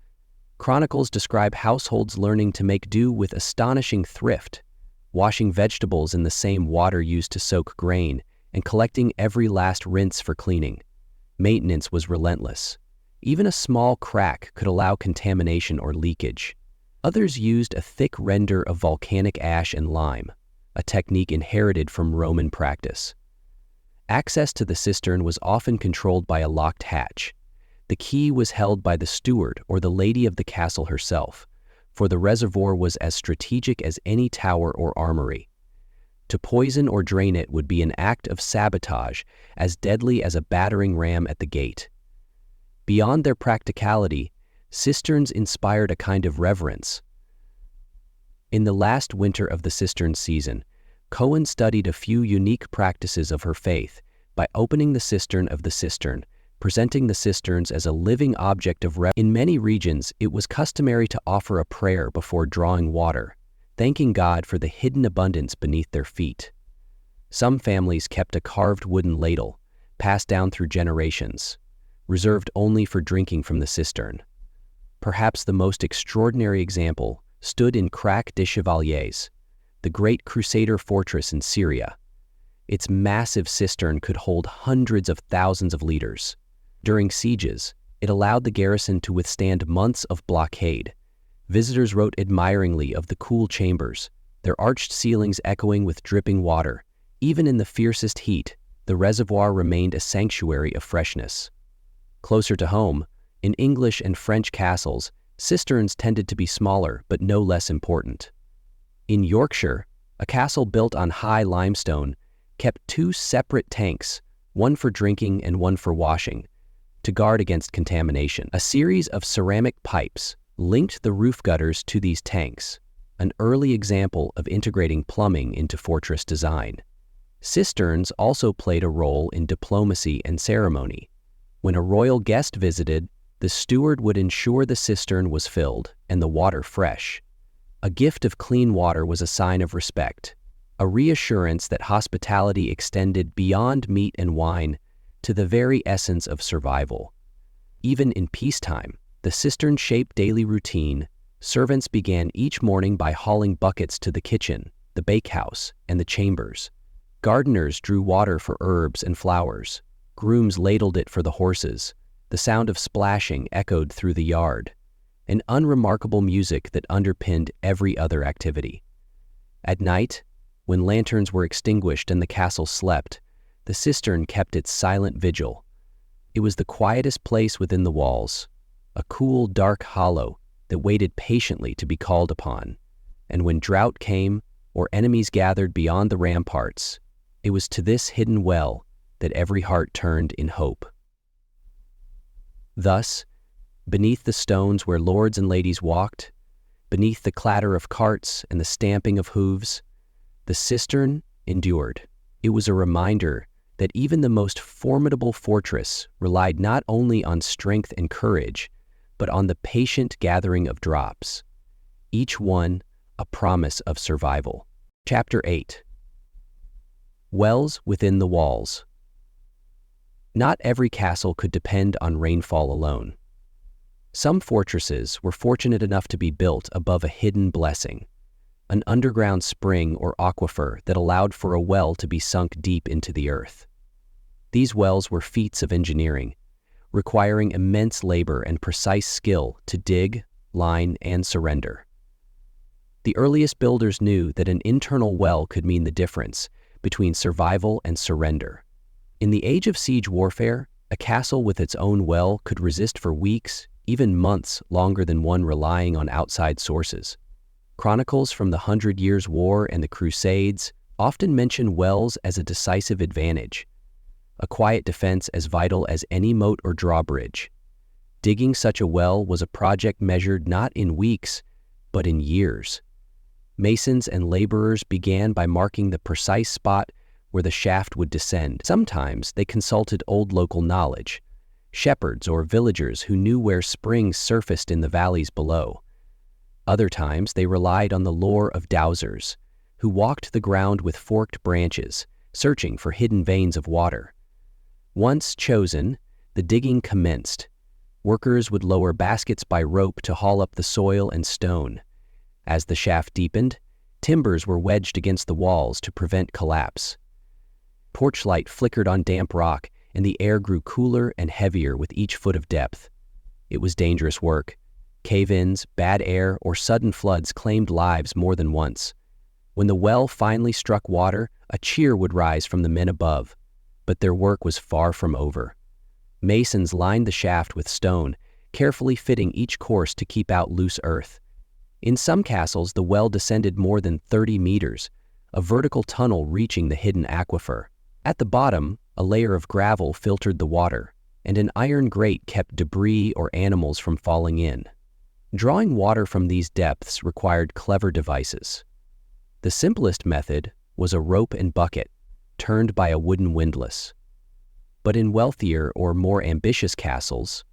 Chronicles describe households learning to make do with astonishing thrift, washing vegetables in the same water used to soak grain, and collecting every last rinse for cleaning. Maintenance was relentless. Even a small crack could allow contamination or leakage. Others used a thick render of volcanic ash and lime, a technique inherited from Roman practice. Access to the cistern was often controlled by a locked hatch. The key was held by the steward or the lady of the castle herself, for the reservoir was as strategic as any tower or armory. To poison or drain it would be an act of sabotage as deadly as a battering ram at the gate. Beyond their practicality, cisterns inspired a kind of reverence. In the last winter of the cistern season, Cohen studied a few unique practices of her faith by opening the cistern of the cistern, presenting the cisterns as a living object of reverence. In many regions, it was customary to offer a prayer before drawing water, thanking God for the hidden abundance beneath their feet. Some families kept a carved wooden ladle, passed down through generations, reserved only for drinking from the cistern. Perhaps the most extraordinary example stood in Crac des Chevaliers, the great Crusader fortress in Syria. Its massive cistern could hold hundreds of thousands of liters. During sieges, it allowed the garrison to withstand months of blockade. Visitors wrote admiringly of the cool chambers, their arched ceilings echoing with dripping water. Even in the fiercest heat, the reservoir remained a sanctuary of freshness. Closer to home, in English and French castles, cisterns tended to be smaller but no less important. In Yorkshire, a castle built on high limestone kept two separate tanks, one for drinking and one for washing, to guard against contamination. A series of ceramic pipes linked the roof gutters to these tanks, an early example of integrating plumbing into fortress design. Cisterns also played a role in diplomacy and ceremony. When a royal guest visited, the steward would ensure the cistern was filled and the water fresh. A gift of clean water was a sign of respect, a reassurance that hospitality extended beyond meat and wine to the very essence of survival. Even in peacetime, the cistern-shaped daily routine, servants began each morning by hauling buckets to the kitchen, the bakehouse, and the chambers. Gardeners drew water for herbs and flowers. Grooms ladled it for the horses. The sound of splashing echoed through the yard, an unremarkable music that underpinned every other activity. At night, when lanterns were extinguished and the castle slept, the cistern kept its silent vigil. It was the quietest place within the walls, a cool, dark hollow that waited patiently to be called upon. And when drought came or enemies gathered beyond the ramparts, it was to this hidden well that every heart turned in hope. Thus, beneath the stones where lords and ladies walked, beneath the clatter of carts and the stamping of hooves, the cistern endured. It was a reminder that even the most formidable fortress relied not only on strength and courage, but on the patient gathering of drops, each one a promise of survival. Chapter 8. Wells within the walls. Not every castle could depend on rainfall alone. Some fortresses were fortunate enough to be built above a hidden blessing, an underground spring or aquifer that allowed for a well to be sunk deep into the earth. These wells were feats of engineering, requiring immense labor and precise skill to dig, line, and surrender. The earliest builders knew that an internal well could mean the difference between survival and surrender. In the age of siege warfare, a castle with its own well could resist for weeks, even months longer than one relying on outside sources. Chronicles from the 100 Years' War and the Crusades often mention wells as a decisive advantage, a quiet defense as vital as any moat or drawbridge. Digging such a well was a project measured not in weeks, but in years. Masons and laborers began by marking the precise spot where the shaft would descend. Sometimes they consulted old local knowledge, shepherds or villagers who knew where springs surfaced in the valleys below. Other times they relied on the lore of dowsers, who walked the ground with forked branches, searching for hidden veins of water. Once chosen, the digging commenced. Workers would lower baskets by rope to haul up the soil and stone. As the shaft deepened, timbers were wedged against the walls to prevent collapse. Porchlight flickered on damp rock, and the air grew cooler and heavier with each foot of depth. It was dangerous work. Cave-ins, bad air, or sudden floods claimed lives more than once. When the well finally struck water, a cheer would rise from the men above. But their work was far from over. Masons lined the shaft with stone, carefully fitting each course to keep out loose earth. In some castles, the well descended more than 30 meters, a vertical tunnel reaching the hidden aquifer. At the bottom, a layer of gravel filtered the water, and an iron grate kept debris or animals from falling in. Drawing water from these depths required clever devices. The simplest method was a rope and bucket, turned by a wooden windlass. But in wealthier or more ambitious castles,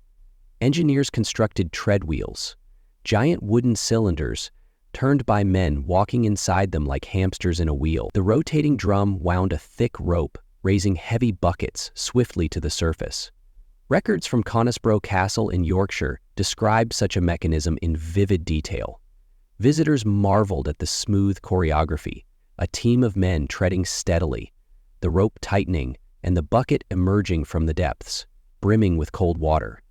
engineers constructed tread wheels, giant wooden cylinders turned by men walking inside them like hamsters in a wheel. The rotating drum wound a thick rope, raising heavy buckets swiftly to the surface. Records from Conisbrough Castle in Yorkshire describe such a mechanism in vivid detail. Visitors marveled at the smooth choreography, a team of men treading steadily, the rope tightening, and the bucket emerging from the depths, brimming with cold water.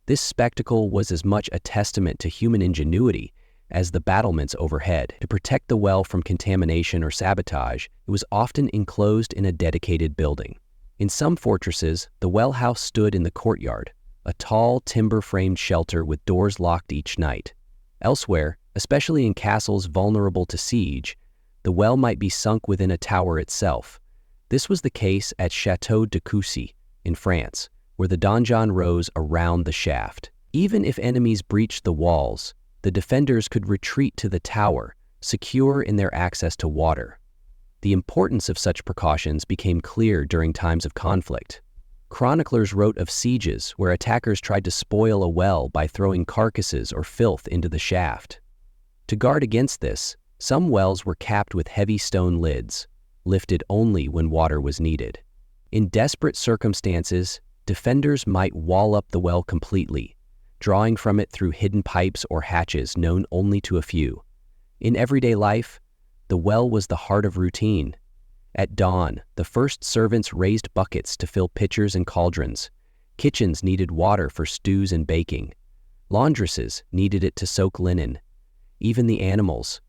This spectacle was as much a testament to human ingenuity as the battlements overhead. To protect the well from contamination or sabotage, it was often enclosed in a dedicated building. In some fortresses, the well house stood in the courtyard, a tall, timber-framed shelter with doors locked each night. Elsewhere, especially in castles vulnerable to siege, the well might be sunk within a tower itself. This was the case at Château de Coucy in France, where the donjon rose around the shaft. Even if enemies breached the walls, the defenders could retreat to the tower, secure in their access to water. The importance of such precautions became clear during times of conflict. Chroniclers wrote of sieges where attackers tried to spoil a well by throwing carcasses or filth into the shaft. To guard against this, some wells were capped with heavy stone lids, lifted only when water was needed. In desperate circumstances, defenders might wall up the well completely, drawing from it through hidden pipes or hatches known only to a few. In everyday life, the well was the heart of routine. At dawn, the first servants raised buckets to fill pitchers and cauldrons. Kitchens needed water for stews and baking. Laundresses needed it to soak linen. Even the animals,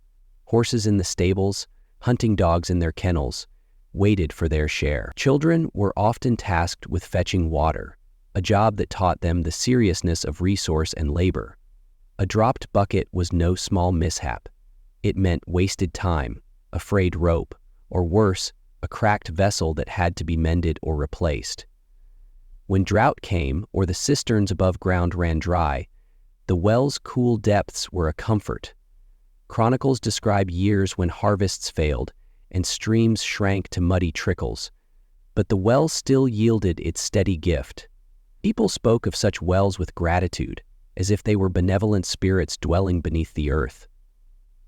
horses in the stables, hunting dogs in their kennels, waited for their share. Children were often tasked with fetching water, a job that taught them the seriousness of resource and labor. A dropped bucket was no small mishap. It meant wasted time, a frayed rope, or worse, a cracked vessel that had to be mended or replaced. When drought came or the cisterns above ground ran dry, the well's cool depths were a comfort. Chronicles describe years when harvests failed and streams shrank to muddy trickles, but the well still yielded its steady gift. People spoke of such wells with gratitude, as if they were benevolent spirits dwelling beneath the earth.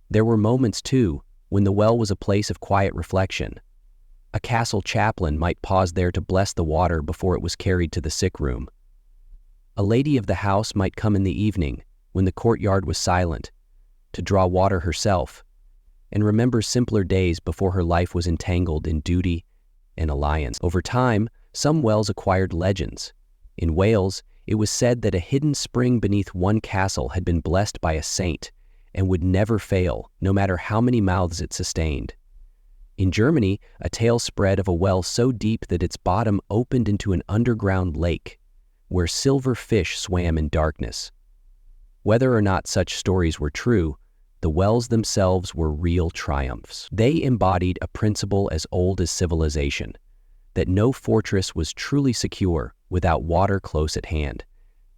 There were moments, too, when the well was a place of quiet reflection. A castle chaplain might pause there to bless the water before it was carried to the sick room. A lady of the house might come in the evening, when the courtyard was silent, to draw water herself, and remember simpler days before her life was entangled in duty and alliance. Over time, some wells acquired legends. In Wales, it was said that a hidden spring beneath one castle had been blessed by a saint and would never fail, no matter how many mouths it sustained. In Germany, a tale spread of a well so deep that its bottom opened into an underground lake, where silver fish swam in darkness. Whether or not such stories were true, the wells themselves were real triumphs. They embodied a principle as old as civilization, that no fortress was truly secure without water close at hand.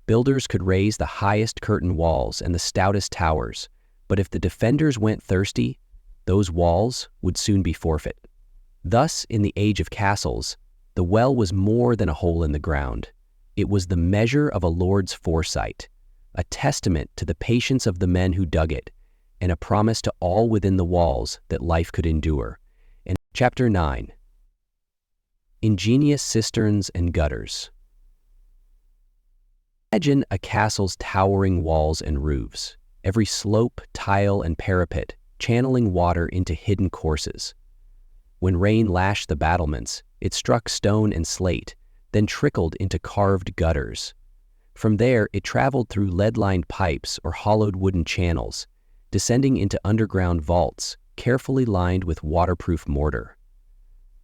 Builders could raise the highest curtain walls and the stoutest towers, but if the defenders went thirsty, those walls would soon be forfeit. Thus, in the age of castles, the well was more than a hole in the ground. It was the measure of a lord's foresight, a testament to the patience of the men who dug it, and a promise to all within the walls that life could endure. And Chapter 9. Ingenious cisterns and gutters. Imagine a castle's towering walls and roofs, every slope, tile, and parapet channeling water into hidden courses. When rain lashed the battlements, it struck stone and slate, then trickled into carved gutters. From there, it traveled through lead-lined pipes or hollowed wooden channels, descending into underground vaults, carefully lined with waterproof mortar.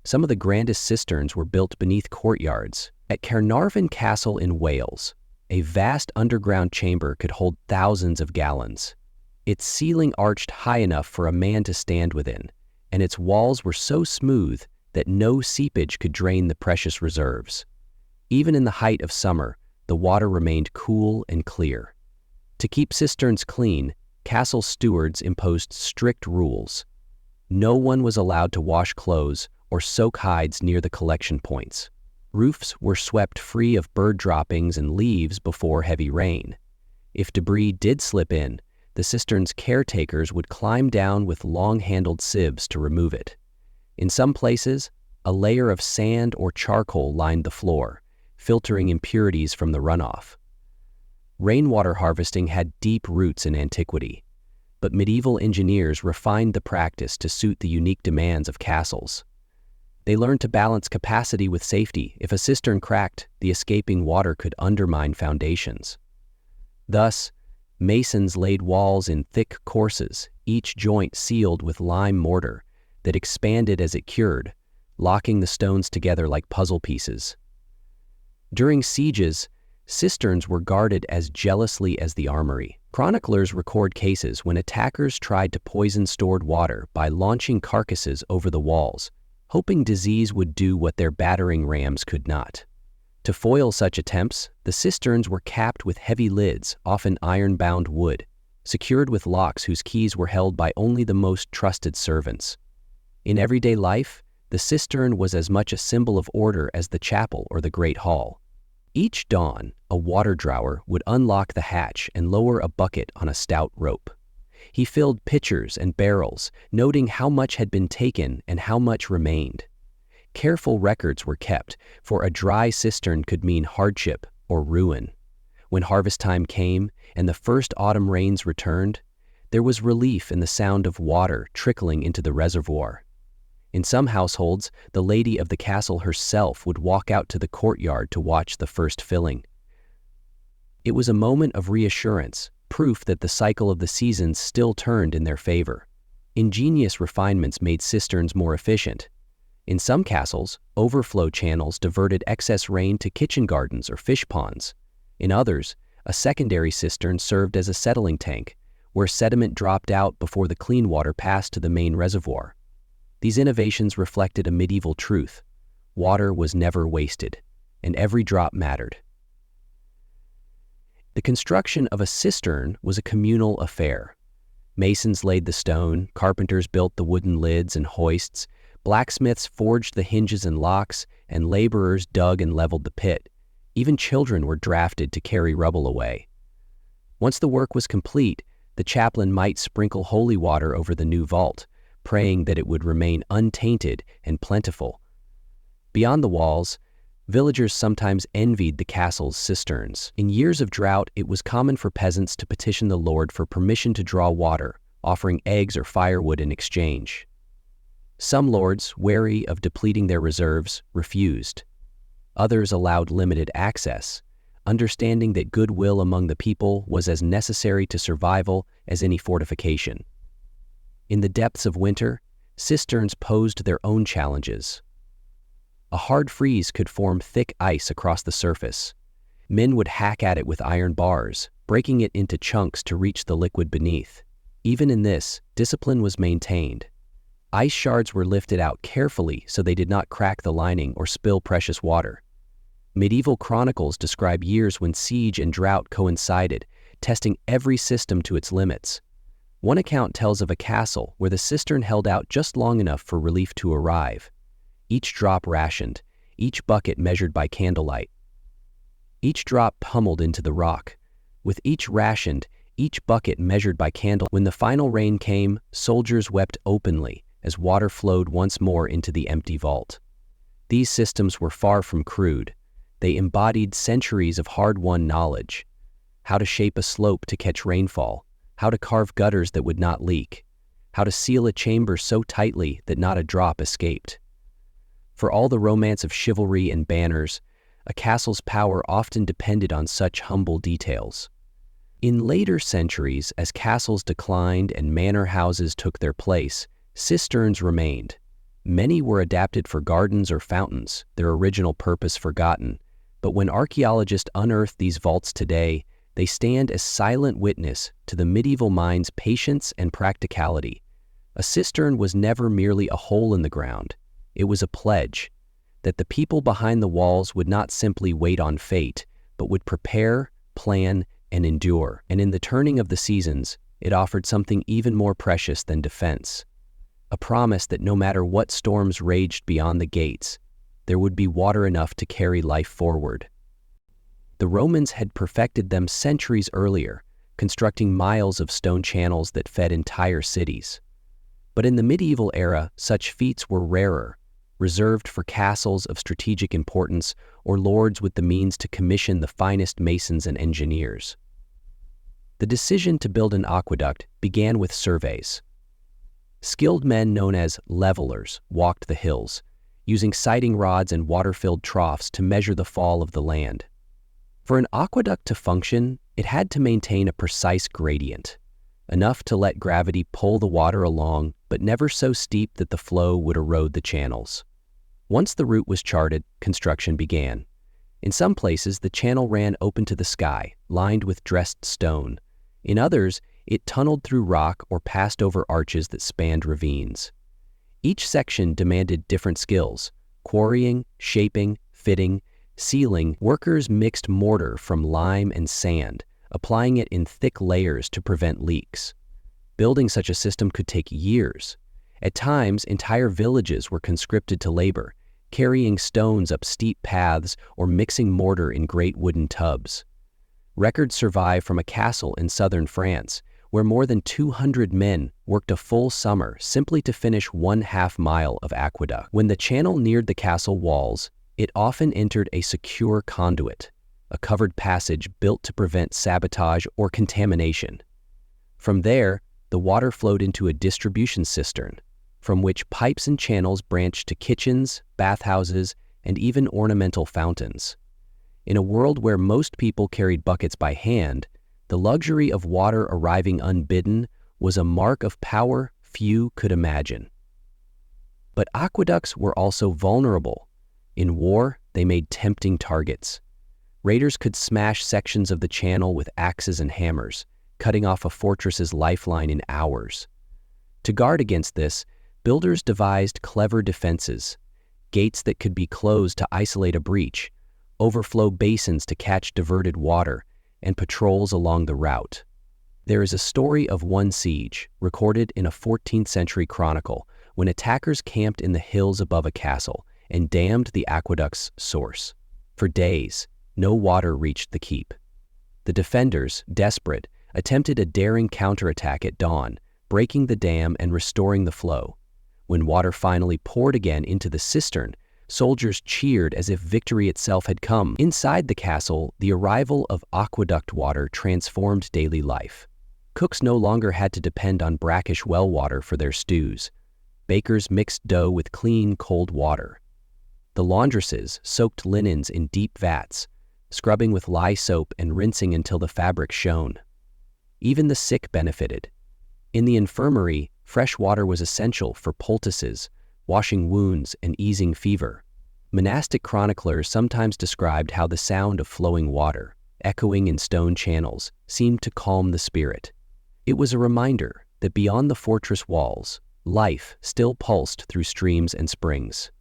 Some of the grandest cisterns were built beneath courtyards. At Caernarfon Castle in Wales, a vast underground chamber could hold thousands of gallons. Its ceiling arched high enough for a man to stand within, and its walls were so smooth that no seepage could drain the precious reserves. Even in the height of summer, the water remained cool and clear. To keep cisterns clean, castle stewards imposed strict rules. No one was allowed to wash clothes or soak hides near the collection points. Roofs were swept free of bird droppings and leaves before heavy rain. If debris did slip in, the cistern's caretakers would climb down with long-handled sieves to remove it. In some places, a layer of sand or charcoal lined the floor, filtering impurities from the runoff. Rainwater harvesting had deep roots in antiquity, but medieval engineers refined the practice to suit the unique demands of castles. They learned to balance capacity with safety. If a cistern cracked, the escaping water could undermine foundations. Thus, masons laid walls in thick courses, each joint sealed with lime mortar that expanded as it cured, locking the stones together like puzzle pieces. During sieges, cisterns were guarded as jealously as the armory. Chroniclers record cases when attackers tried to poison stored water by launching carcasses over the walls, hoping disease would do what their battering rams could not. To foil such attempts, the cisterns were capped with heavy lids, often iron-bound wood, secured with locks whose keys were held by only the most trusted servants. In everyday life, the cistern was as much a symbol of order as the chapel or the Great Hall. Each dawn, a water drawer would unlock the hatch and lower a bucket on a stout rope. He filled pitchers and barrels, noting how much had been taken and how much remained. Careful records were kept, for a dry cistern could mean hardship or ruin. When harvest time came and the first autumn rains returned, there was relief in the sound of water trickling into the reservoir. In some households, the lady of the castle herself would walk out to the courtyard to watch the first filling. It was a moment of reassurance, proof that the cycle of the seasons still turned in their favor. Ingenious refinements made cisterns more efficient. In some castles, overflow channels diverted excess rain to kitchen gardens or fish ponds. In others, a secondary cistern served as a settling tank, where sediment dropped out before the clean water passed to the main reservoir. These innovations reflected a medieval truth: water was never wasted, and every drop mattered. The construction of a cistern was a communal affair. Masons laid the stone, carpenters built the wooden lids and hoists, blacksmiths forged the hinges and locks, and laborers dug and leveled the pit. Even children were drafted to carry rubble away. Once the work was complete, the chaplain might sprinkle holy water over the new vault, praying that it would remain untainted and plentiful. Beyond the walls, villagers sometimes envied the castle's cisterns. In years of drought, it was common for peasants to petition the Lord for permission to draw water, offering eggs or firewood in exchange. Some lords, wary of depleting their reserves, refused. Others allowed limited access, understanding that goodwill among the people was as necessary to survival as any fortification. In the depths of winter, cisterns posed their own challenges. A hard freeze could form thick ice across the surface. Men would hack at it with iron bars, breaking it into chunks to reach the liquid beneath. Even in this, discipline was maintained. Ice shards were lifted out carefully so they did not crack the lining or spill precious water. Medieval chronicles describe years when siege and drought coincided, testing every system to its limits. One account tells of a castle where the cistern held out just long enough for relief to arrive. Each drop rationed, each bucket measured by candlelight. Each drop pummeled into the rock. With each rationed, each bucket measured by candle. When the final rain came, soldiers wept openly as water flowed once more into the empty vault. These systems were far from crude. They embodied centuries of hard-won knowledge: how to shape a slope to catch rainfall, how to carve gutters that would not leak, how to seal a chamber so tightly that not a drop escaped. For all the romance of chivalry and banners, a castle's power often depended on such humble details. In later centuries, as castles declined and manor houses took their place, cisterns remained. Many were adapted for gardens or fountains, their original purpose forgotten. But when archaeologists unearth these vaults today, they stand as silent witness to the medieval mind's patience and practicality. A cistern was never merely a hole in the ground. It was a pledge that the people behind the walls would not simply wait on fate, but would prepare, plan, and endure. And in the turning of the seasons, it offered something even more precious than defense: a promise that no matter what storms raged beyond the gates, there would be water enough to carry life forward. The Romans had perfected them centuries earlier, constructing miles of stone channels that fed entire cities. But in the medieval era, such feats were rarer, reserved for castles of strategic importance or lords with the means to commission the finest masons and engineers. The decision to build an aqueduct began with surveys. Skilled men known as levelers walked the hills, using sighting rods and water-filled troughs to measure the fall of the land. For an aqueduct to function, it had to maintain a precise gradient, enough to let gravity pull the water along, but never so steep that the flow would erode the channels. Once the route was charted, construction began. In some places, the channel ran open to the sky, lined with dressed stone. In others, it tunneled through rock or passed over arches that spanned ravines. Each section demanded different skills: quarrying, shaping, fitting, sealing. Workers mixed mortar from lime and sand, applying it in thick layers to prevent leaks. Building such a system could take years. At times, entire villages were conscripted to labor, carrying stones up steep paths or mixing mortar in great wooden tubs. Records survive from a castle in southern France, where more than 200 men worked a full summer simply to finish 1/2 mile of aqueduct. When the channel neared the castle walls, it often entered a secure conduit, a covered passage built to prevent sabotage or contamination. From there, the water flowed into a distribution cistern, from which pipes and channels branched to kitchens, bathhouses, and even ornamental fountains. In a world where most people carried buckets by hand, the luxury of water arriving unbidden was a mark of power few could imagine. But aqueducts were also vulnerable. In war, they made tempting targets. Raiders could smash sections of the channel with axes and hammers, cutting off a fortress's lifeline in hours. To guard against this, builders devised clever defenses: gates that could be closed to isolate a breach, overflow basins to catch diverted water, and patrols along the route. There is a story of one siege, recorded in a 14th century chronicle, when attackers camped in the hills above a castle and dammed the aqueduct's source. For days, no water reached the keep. The defenders, desperate, attempted a daring counterattack at dawn, breaking the dam and restoring the flow. When water finally poured again into the cistern, soldiers cheered as if victory itself had come. Inside the castle, the arrival of aqueduct water transformed daily life. Cooks no longer had to depend on brackish well water for their stews. Bakers mixed dough with clean, cold water. The laundresses soaked linens in deep vats, scrubbing with lye soap and rinsing until the fabric shone. Even the sick benefited. In the infirmary, fresh water was essential for poultices, washing wounds and easing fever. Monastic chroniclers sometimes described how the sound of flowing water, echoing in stone channels, seemed to calm the spirit. It was a reminder that beyond the fortress walls, life still pulsed through streams and springs.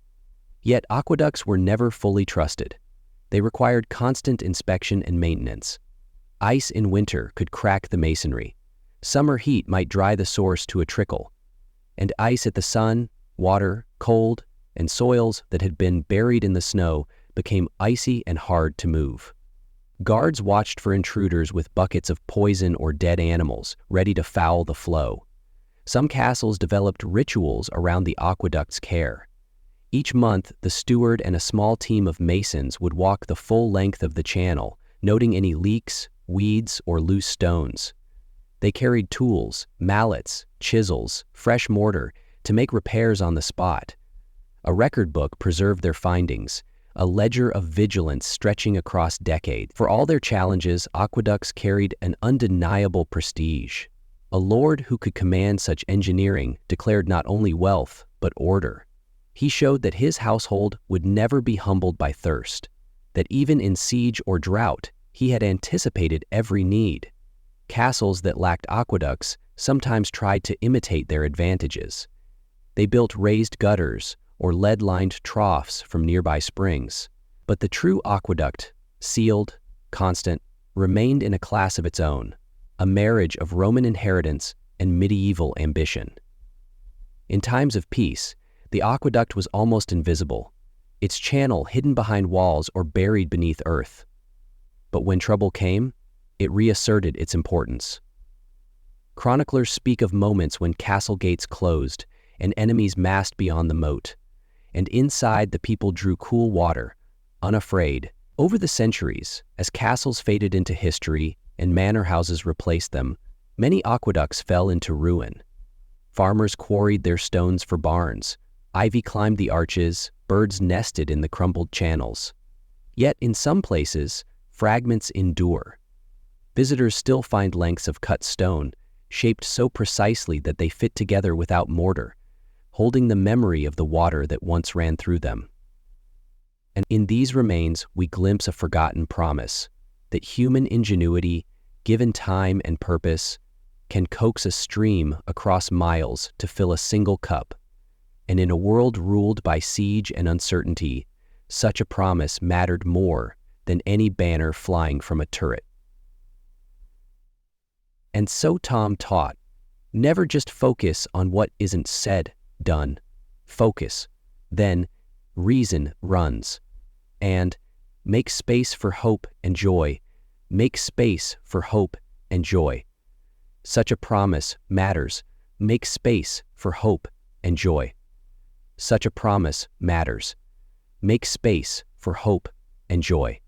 Yet aqueducts were never fully trusted. They required constant inspection and maintenance. Ice in winter could crack the masonry. Summer heat might dry the source to a trickle. And ice at the sun, water, cold, and soils that had been buried in the snow became icy and hard to move. Guards watched for intruders with buckets of poison or dead animals, ready to foul the flow. Some castles developed rituals around the aqueduct's care. Each month, the steward and a small team of masons would walk the full length of the channel, noting any leaks, weeds, or loose stones. They carried tools, mallets, chisels, fresh mortar to make repairs on the spot. A record book preserved their findings, a ledger of vigilance stretching across decades. For all their challenges, aqueducts carried an undeniable prestige. A lord who could command such engineering declared not only wealth, but order. He showed that his household would never be humbled by thirst, that even in siege or drought, he had anticipated every need. Castles that lacked aqueducts sometimes tried to imitate their advantages. They built raised gutters or lead-lined troughs from nearby springs. But the true aqueduct, sealed, constant, remained in a class of its own, a marriage of Roman inheritance and medieval ambition. In times of peace, the aqueduct was almost invisible, its channel hidden behind walls or buried beneath earth. But when trouble came, it reasserted its importance. Chroniclers speak of moments when castle gates closed and enemies massed beyond the moat, and inside the people drew cool water, unafraid. Over the centuries, as castles faded into history and manor houses replaced them, many aqueducts fell into ruin. Farmers quarried their stones for barns, ivy climbed the arches, birds nested in the crumbled channels. Yet in some places, fragments endure. Visitors still find lengths of cut stone, shaped so precisely that they fit together without mortar, holding the memory of the water that once ran through them. And in these remains, we glimpse a forgotten promise that human ingenuity, given time and purpose, can coax a stream across miles to fill a single cup. And in a world ruled by siege and uncertainty, such a promise mattered more than any banner flying from a turret. And so Tom taught, never just focus on what isn't said, done. Focus, then reason runs. And make space for hope and joy. Make space for hope and joy. Such a promise matters. Make space for hope and joy. Such a promise matters. Make space for hope and joy.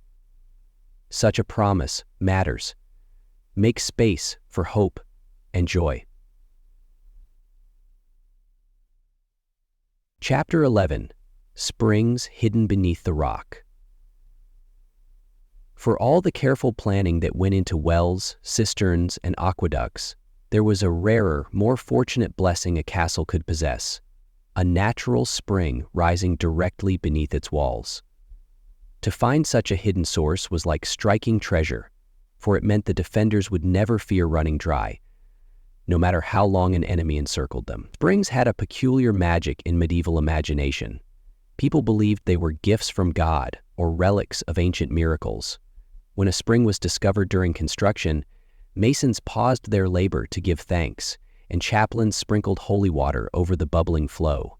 Such a promise matters. Make space for hope and joy. Chapter 11. Springs Hidden Beneath the Rock. For all the careful planning that went into wells, cisterns, and aqueducts, there was a rarer, more fortunate blessing a castle could possess: a natural spring rising directly beneath its walls. To find such a hidden source was like striking treasure, for it meant the defenders would never fear running dry, no matter how long an enemy encircled them. Springs had a peculiar magic in medieval imagination. People believed they were gifts from God or relics of ancient miracles. When a spring was discovered during construction, masons paused their labor to give thanks, and chaplains sprinkled holy water over the bubbling flow.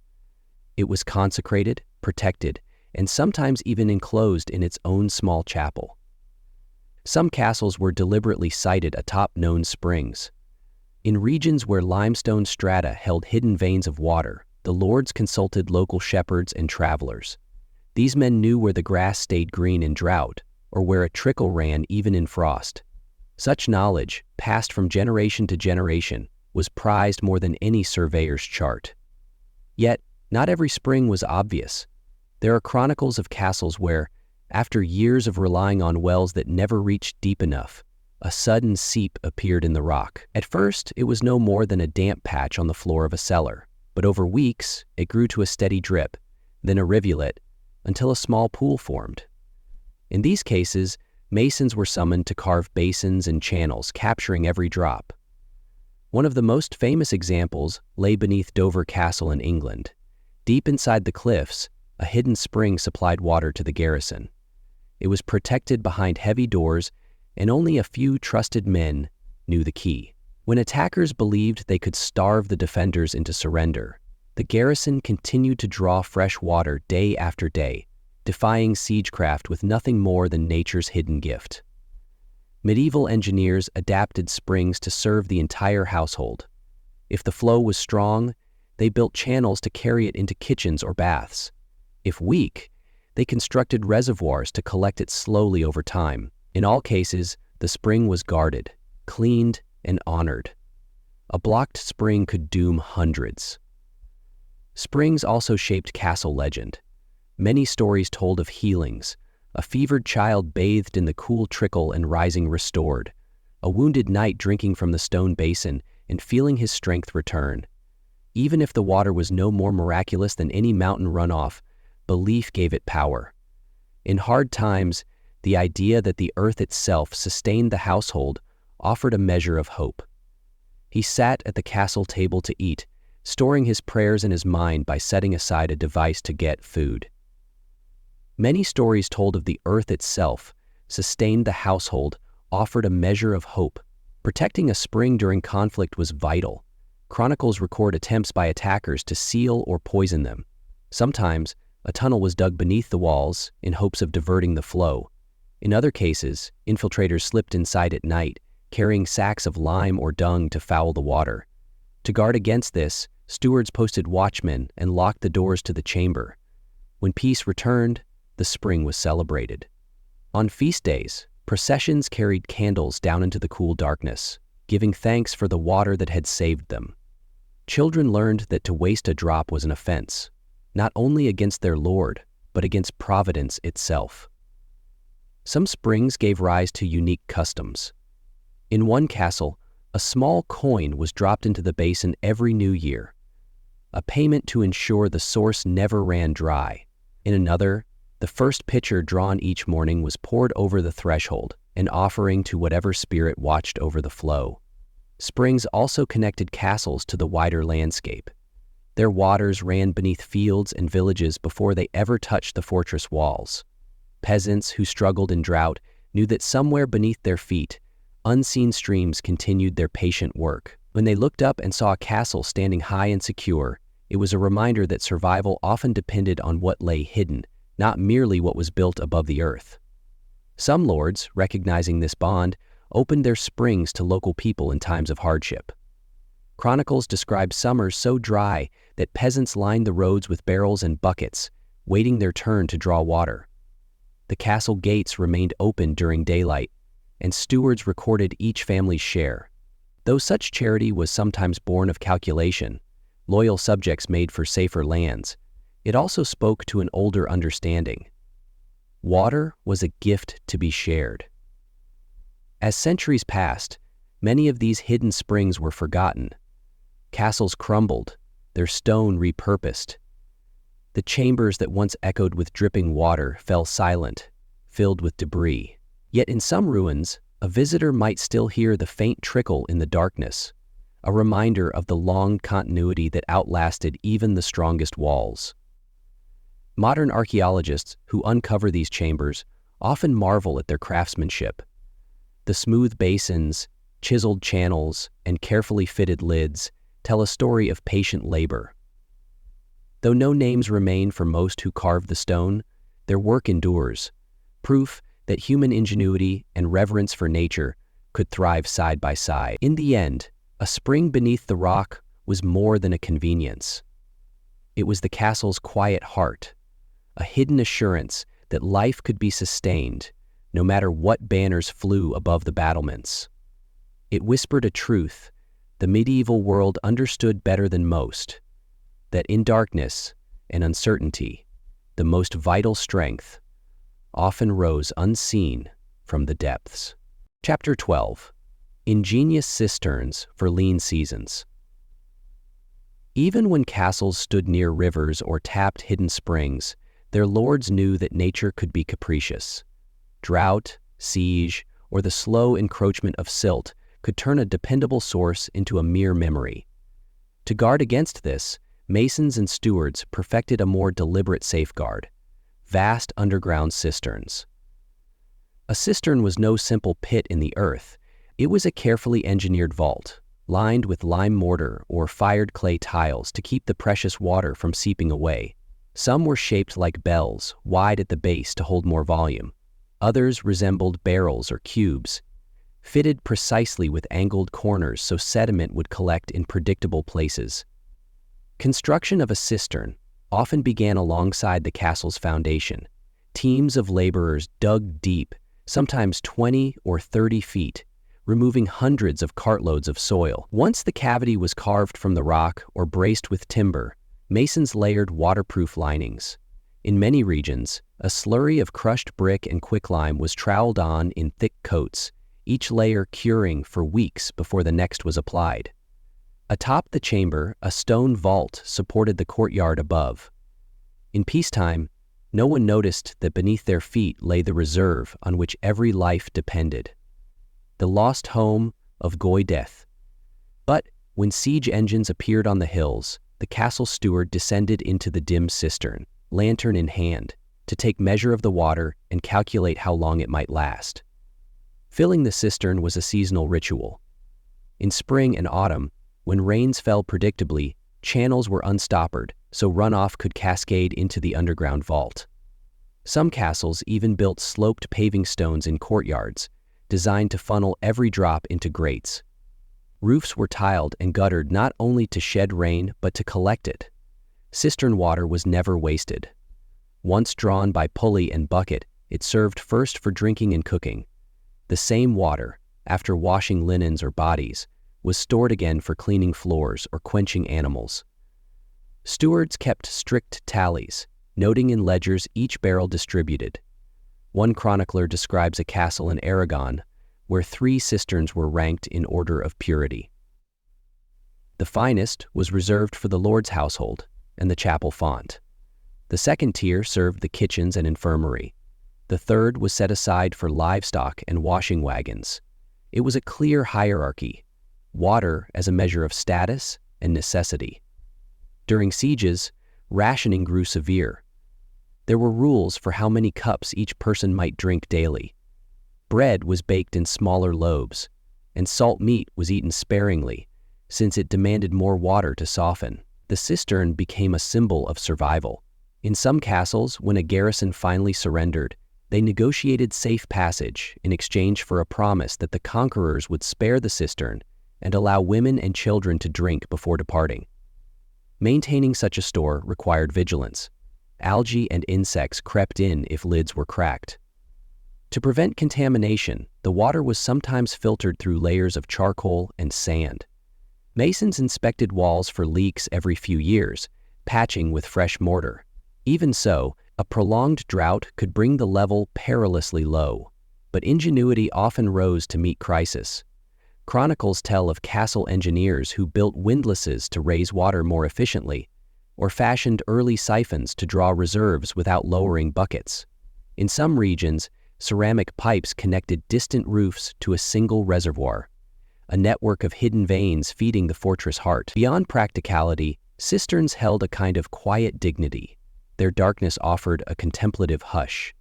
It was consecrated, protected, and sometimes even enclosed in its own small chapel. Some castles were deliberately sited atop known springs. In regions where limestone strata held hidden veins of water, the lords consulted local shepherds and travelers. These men knew where the grass stayed green in drought, or where a trickle ran even in frost. Such knowledge, passed from generation to generation, was prized more than any surveyor's chart. Yet, not every spring was obvious. There are chronicles of castles where, after years of relying on wells that never reached deep enough, a sudden seep appeared in the rock. At first, it was no more than a damp patch on the floor of a cellar, but over weeks, it grew to a steady drip, then a rivulet, until a small pool formed. In these cases, masons were summoned to carve basins and channels, capturing every drop. One of the most famous examples lay beneath Dover Castle in England. Deep inside the cliffs, a hidden spring supplied water to the garrison. It was protected behind heavy doors, and only a few trusted men knew the key. When attackers believed they could starve the defenders into surrender, the garrison continued to draw fresh water day after day, defying siegecraft with nothing more than nature's hidden gift. Medieval engineers adapted springs to serve the entire household. If the flow was strong, they built channels to carry it into kitchens or baths. If weak, they constructed reservoirs to collect it slowly over time. In all cases, the spring was guarded, cleaned, and honored. A blocked spring could doom hundreds. Springs also shaped castle legend. Many stories told of healings: a fevered child bathed in the cool trickle and rising restored, a wounded knight drinking from the stone basin and feeling his strength return. Even if the water was no more miraculous than any mountain runoff, belief gave it power. In hard times, the idea that the earth itself sustained the household offered a measure of hope. He sat at the castle table to eat, storing his prayers in his mind by setting aside a device to get food. Many stories told of the earth itself sustained the household offered a measure of hope. Protecting a spring during conflict was vital. Chronicles record attempts by attackers to seal or poison them. Sometimes, a tunnel was dug beneath the walls in hopes of diverting the flow. In other cases, infiltrators slipped inside at night, carrying sacks of lime or dung to foul the water. To guard against this, stewards posted watchmen and locked the doors to the chamber. When peace returned, the spring was celebrated. On feast days, processions carried candles down into the cool darkness, giving thanks for the water that had saved them. Children learned that to waste a drop was an offense, not only against their Lord, but against Providence itself. Some springs gave rise to unique customs. In one castle, a small coin was dropped into the basin every new year, a payment to ensure the source never ran dry. In another, the first pitcher drawn each morning was poured over the threshold, an offering to whatever spirit watched over the flow. Springs also connected castles to the wider landscape. Their waters ran beneath fields and villages before they ever touched the fortress walls. Peasants who struggled in drought knew that somewhere beneath their feet, unseen streams continued their patient work. When they looked up and saw a castle standing high and secure, it was a reminder that survival often depended on what lay hidden, not merely what was built above the earth. Some lords, recognizing this bond, opened their springs to local people in times of hardship. Chronicles describe summers so dry that peasants lined the roads with barrels and buckets, waiting their turn to draw water. The castle gates remained open during daylight, and stewards recorded each family's share. Though such charity was sometimes born of calculation, loyal subjects made for safer lands, it also spoke to an older understanding. Water was a gift to be shared. As centuries passed, many of these hidden springs were forgotten. Castles crumbled, their stone repurposed. The chambers that once echoed with dripping water fell silent, filled with debris. Yet in some ruins, a visitor might still hear the faint trickle in the darkness, a reminder of the long continuity that outlasted even the strongest walls. Modern archaeologists who uncover these chambers often marvel at their craftsmanship. The smooth basins, chiseled channels, and carefully fitted lids tell a story of patient labor. Though no names remain for most who carved the stone, their work endures, proof that human ingenuity and reverence for nature could thrive side by side. In the end, a spring beneath the rock was more than a convenience. It was the castle's quiet heart, a hidden assurance that life could be sustained no matter what banners flew above the battlements. It whispered a truth the medieval world understood better than most, that in darkness and uncertainty, the most vital strength often rose unseen from the depths. Chapter 12. Ingenious cisterns for lean seasons. Even when castles stood near rivers or tapped hidden springs, their lords knew that nature could be capricious. Drought, siege, or the slow encroachment of silt could turn a dependable source into a mere memory. To guard against this, masons and stewards perfected a more deliberate safeguard: vast underground cisterns. A cistern was no simple pit in the earth. It was a carefully engineered vault, lined with lime mortar or fired clay tiles to keep the precious water from seeping away. Some were shaped like bells, wide at the base to hold more volume. Others resembled barrels or cubes, fitted precisely with angled corners so sediment would collect in predictable places. Construction of a cistern often began alongside the castle's foundation. Teams of laborers dug deep, sometimes 20 or 30 feet, removing hundreds of cartloads of soil. Once the cavity was carved from the rock or braced with timber, masons layered waterproof linings. In many regions, a slurry of crushed brick and quicklime was troweled on in thick coats, each layer curing for weeks before the next was applied. Atop the chamber, a stone vault supported the courtyard above. In peacetime, no one noticed that beneath their feet lay the reserve on which every life depended, the lost home of Goy Death. But when siege engines appeared on the hills, the castle steward descended into the dim cistern, lantern in hand, to take measure of the water and calculate how long it might last. Filling the cistern was a seasonal ritual. In spring and autumn, When rains fell predictably, channels were unstoppered, so runoff could cascade into the underground vault. Some castles even built sloped paving stones in courtyards, designed to funnel every drop into grates. Roofs were tiled and guttered not only to shed rain but to collect it. Cistern water was never wasted. Once drawn by pulley and bucket, it served first for drinking and cooking. The same water, after washing linens or bodies, was stored again for cleaning floors or quenching animals. Stewards kept strict tallies, noting in ledgers each barrel distributed. One chronicler describes a castle in Aragon where 3 cisterns were ranked in order of purity. The finest was reserved for the lord's household and the chapel font. The second tier served the kitchens and infirmary. The third was set aside for livestock and washing wagons. It was a clear hierarchy, water as a measure of status and necessity. During sieges, rationing grew severe. There were rules for how many cups each person might drink daily. Bread was baked in smaller loaves, and salt meat was eaten sparingly, since it demanded more water to soften. The cistern became a symbol of survival. In some castles, when a garrison finally surrendered, they negotiated safe passage in exchange for a promise that the conquerors would spare the cistern and allow women and children to drink before departing. Maintaining such a store required vigilance. Algae and insects crept in if lids were cracked. To prevent contamination, the water was sometimes filtered through layers of charcoal and sand. Masons inspected walls for leaks every few years, patching with fresh mortar. Even so, a prolonged drought could bring the level perilously low, but ingenuity often rose to meet crisis. Chronicles tell of castle engineers who built windlasses to raise water more efficiently, or fashioned early siphons to draw reserves without lowering buckets. In some regions, ceramic pipes connected distant roofs to a single reservoir, a network of hidden veins feeding the fortress heart. Beyond practicality, cisterns held a kind of quiet dignity. Their darkness offered a contemplative hush.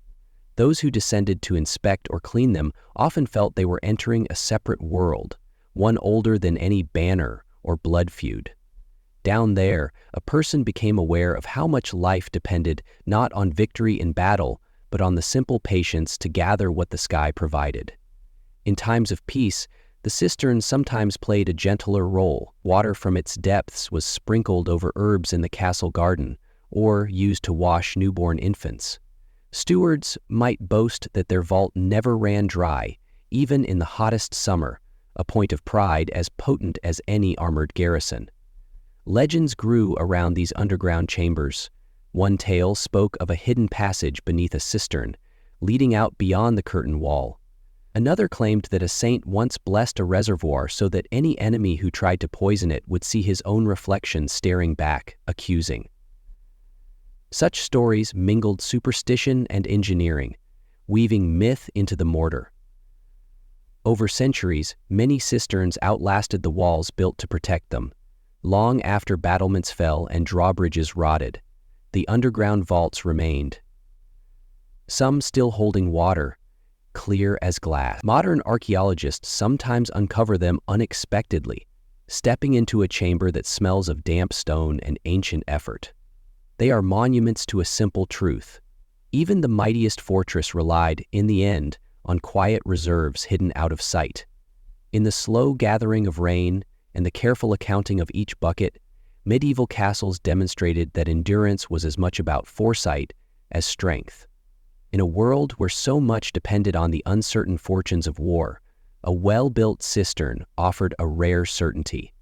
Those who descended to inspect or clean them often felt they were entering a separate world, one older than any banner or blood feud. Down there, a person became aware of how much life depended not on victory in battle, but on the simple patience to gather what the sky provided. In times of peace, the cistern sometimes played a gentler role. Water from its depths was sprinkled over herbs in the castle garden, or used to wash newborn infants. Stewards might boast that their vault never ran dry, even in the hottest summer, a point of pride as potent as any armored garrison. Legends grew around these underground chambers. One tale spoke of a hidden passage beneath a cistern, leading out beyond the curtain wall. Another claimed that a saint once blessed a reservoir so that any enemy who tried to poison it would see his own reflection staring back, accusing. Such stories mingled superstition and engineering, weaving myth into the mortar. Over centuries, many cisterns outlasted the walls built to protect them. Long after battlements fell and drawbridges rotted, the underground vaults remained, some still holding water, clear as glass. Modern archaeologists sometimes uncover them unexpectedly, stepping into a chamber that smells of damp stone and ancient effort. They are monuments to a simple truth. Even the mightiest fortress relied, in the end, on quiet reserves hidden out of sight. In the slow gathering of rain and the careful accounting of each bucket, medieval castles demonstrated that endurance was as much about foresight as strength. In a world where so much depended on the uncertain fortunes of war, a well-built cistern offered a rare certainty.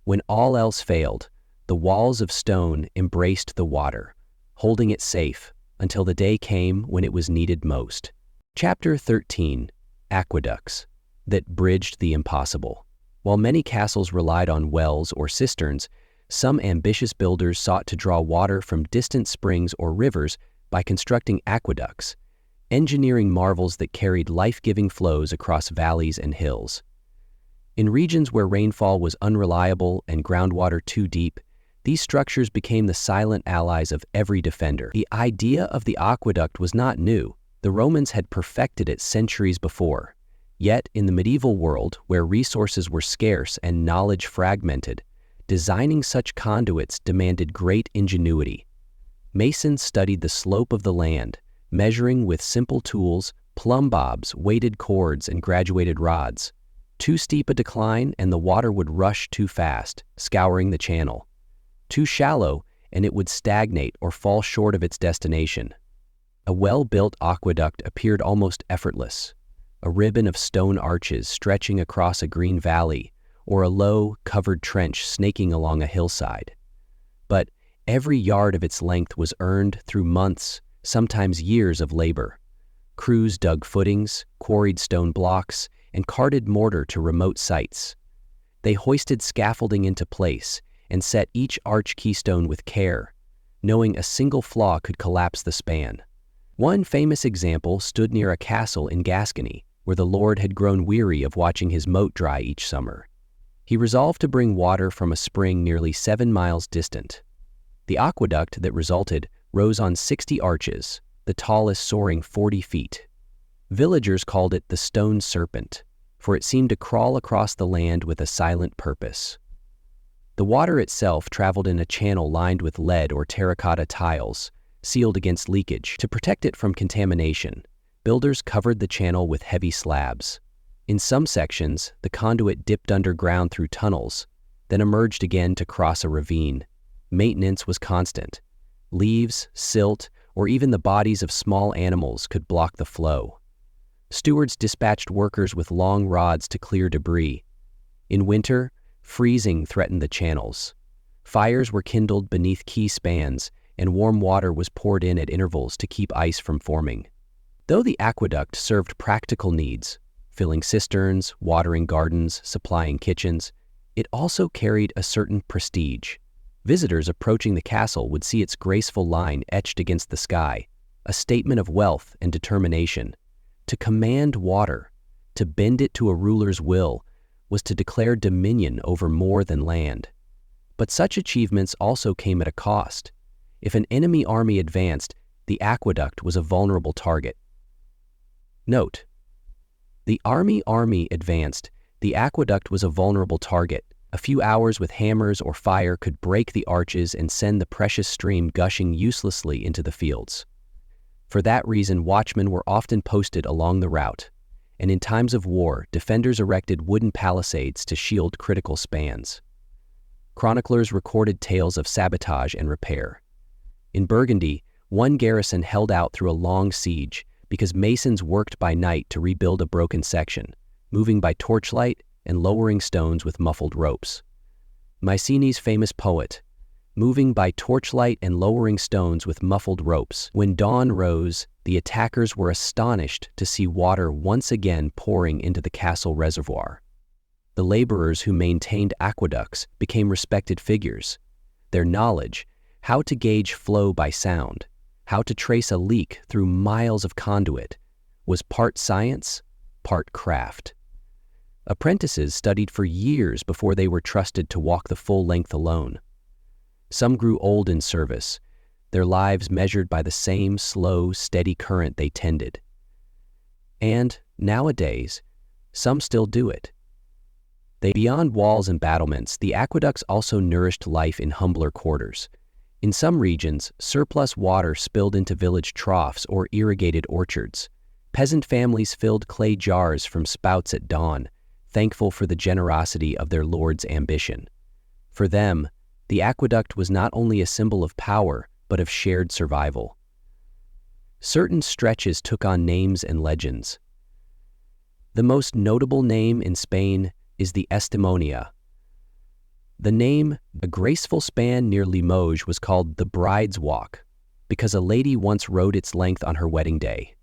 When all else failed, the walls of stone embraced the water, holding it safe until the day came when it was needed most. Chapter 13: Aqueducts that bridged the impossible. While many castles relied on wells or cisterns, some ambitious builders sought to draw water from distant springs or rivers by constructing aqueducts, engineering marvels that carried life-giving flows across valleys and hills. In regions where rainfall was unreliable and groundwater too deep, these structures became the silent allies of every defender. The idea of the aqueduct was not new. The Romans had perfected it centuries before. Yet, in the medieval world, where resources were scarce and knowledge fragmented, designing such conduits demanded great ingenuity. Masons studied the slope of the land, measuring with simple tools, plumb bobs, weighted cords, and graduated rods. Too steep a decline, and the water would rush too fast, scouring the channel. Too shallow, and it would stagnate or fall short of its destination. A well-built aqueduct appeared almost effortless, a ribbon of stone arches stretching across a green valley, or a low, covered trench snaking along a hillside. But every yard of its length was earned through months, sometimes years of labor. Crews dug footings, quarried stone blocks, and carted mortar to remote sites. They hoisted scaffolding into place and set each arch keystone with care, knowing a single flaw could collapse the span. One famous example stood near a castle in Gascony, where the lord had grown weary of watching his moat dry each summer. He resolved to bring water from a spring nearly 7 miles distant. The aqueduct that resulted rose on 60 arches, the tallest soaring 40 feet. Villagers called it the Stone Serpent, for it seemed to crawl across the land with a silent purpose. The water itself traveled in a channel lined with lead or terracotta tiles, sealed against leakage. To protect it from contamination, builders covered the channel with heavy slabs. In some sections, the conduit dipped underground through tunnels, then emerged again to cross a ravine. Maintenance was constant. Leaves, silt, or even the bodies of small animals could block the flow. Stewards dispatched workers with long rods to clear debris. In winter, freezing threatened the channels. Fires were kindled beneath key spans, and warm water was poured in at intervals to keep ice from forming. Though the aqueduct served practical needs, filling cisterns, watering gardens, supplying kitchens, it also carried a certain prestige. Visitors approaching the castle would see its graceful line etched against the sky, a statement of wealth and determination. To command water, to bend it to a ruler's will, was to declare dominion over more than land. But such achievements also came at a cost. If an enemy army advanced, the aqueduct was a vulnerable target. Note: the army advanced, the aqueduct was a vulnerable target. A few hours with hammers or fire could break the arches and send the precious stream gushing uselessly into the fields. For that reason, watchmen were often posted along the route, and in times of war, defenders erected wooden palisades to shield critical spans. Chroniclers recorded tales of sabotage and repair. In Burgundy, one garrison held out through a long siege because masons worked by night to rebuild a broken section, moving by torchlight and lowering stones with muffled ropes. Mycenae's famous poet, moving by torchlight and lowering stones with muffled ropes. When dawn rose, the attackers were astonished to see water once again pouring into the castle reservoir. The laborers who maintained aqueducts became respected figures. Their knowledge, how to gauge flow by sound, how to trace a leak through miles of conduit, was part science, part craft. Apprentices studied for years before they were trusted to walk the full length alone. Some grew old in service, their lives measured by the same slow, steady current they tended. And, nowadays, some still do it. Beyond walls and battlements, the aqueducts also nourished life in humbler quarters. In some regions, surplus water spilled into village troughs or irrigated orchards. Peasant families filled clay jars from spouts at dawn, thankful for the generosity of their lord's ambition. For them, the aqueduct was not only a symbol of power, but of shared survival. Certain stretches took on names and legends. The most notable name in Spain is the Estimonia. The name, a graceful span near Limoges, was called the Bride's Walk, because a lady once rode its length on her wedding day.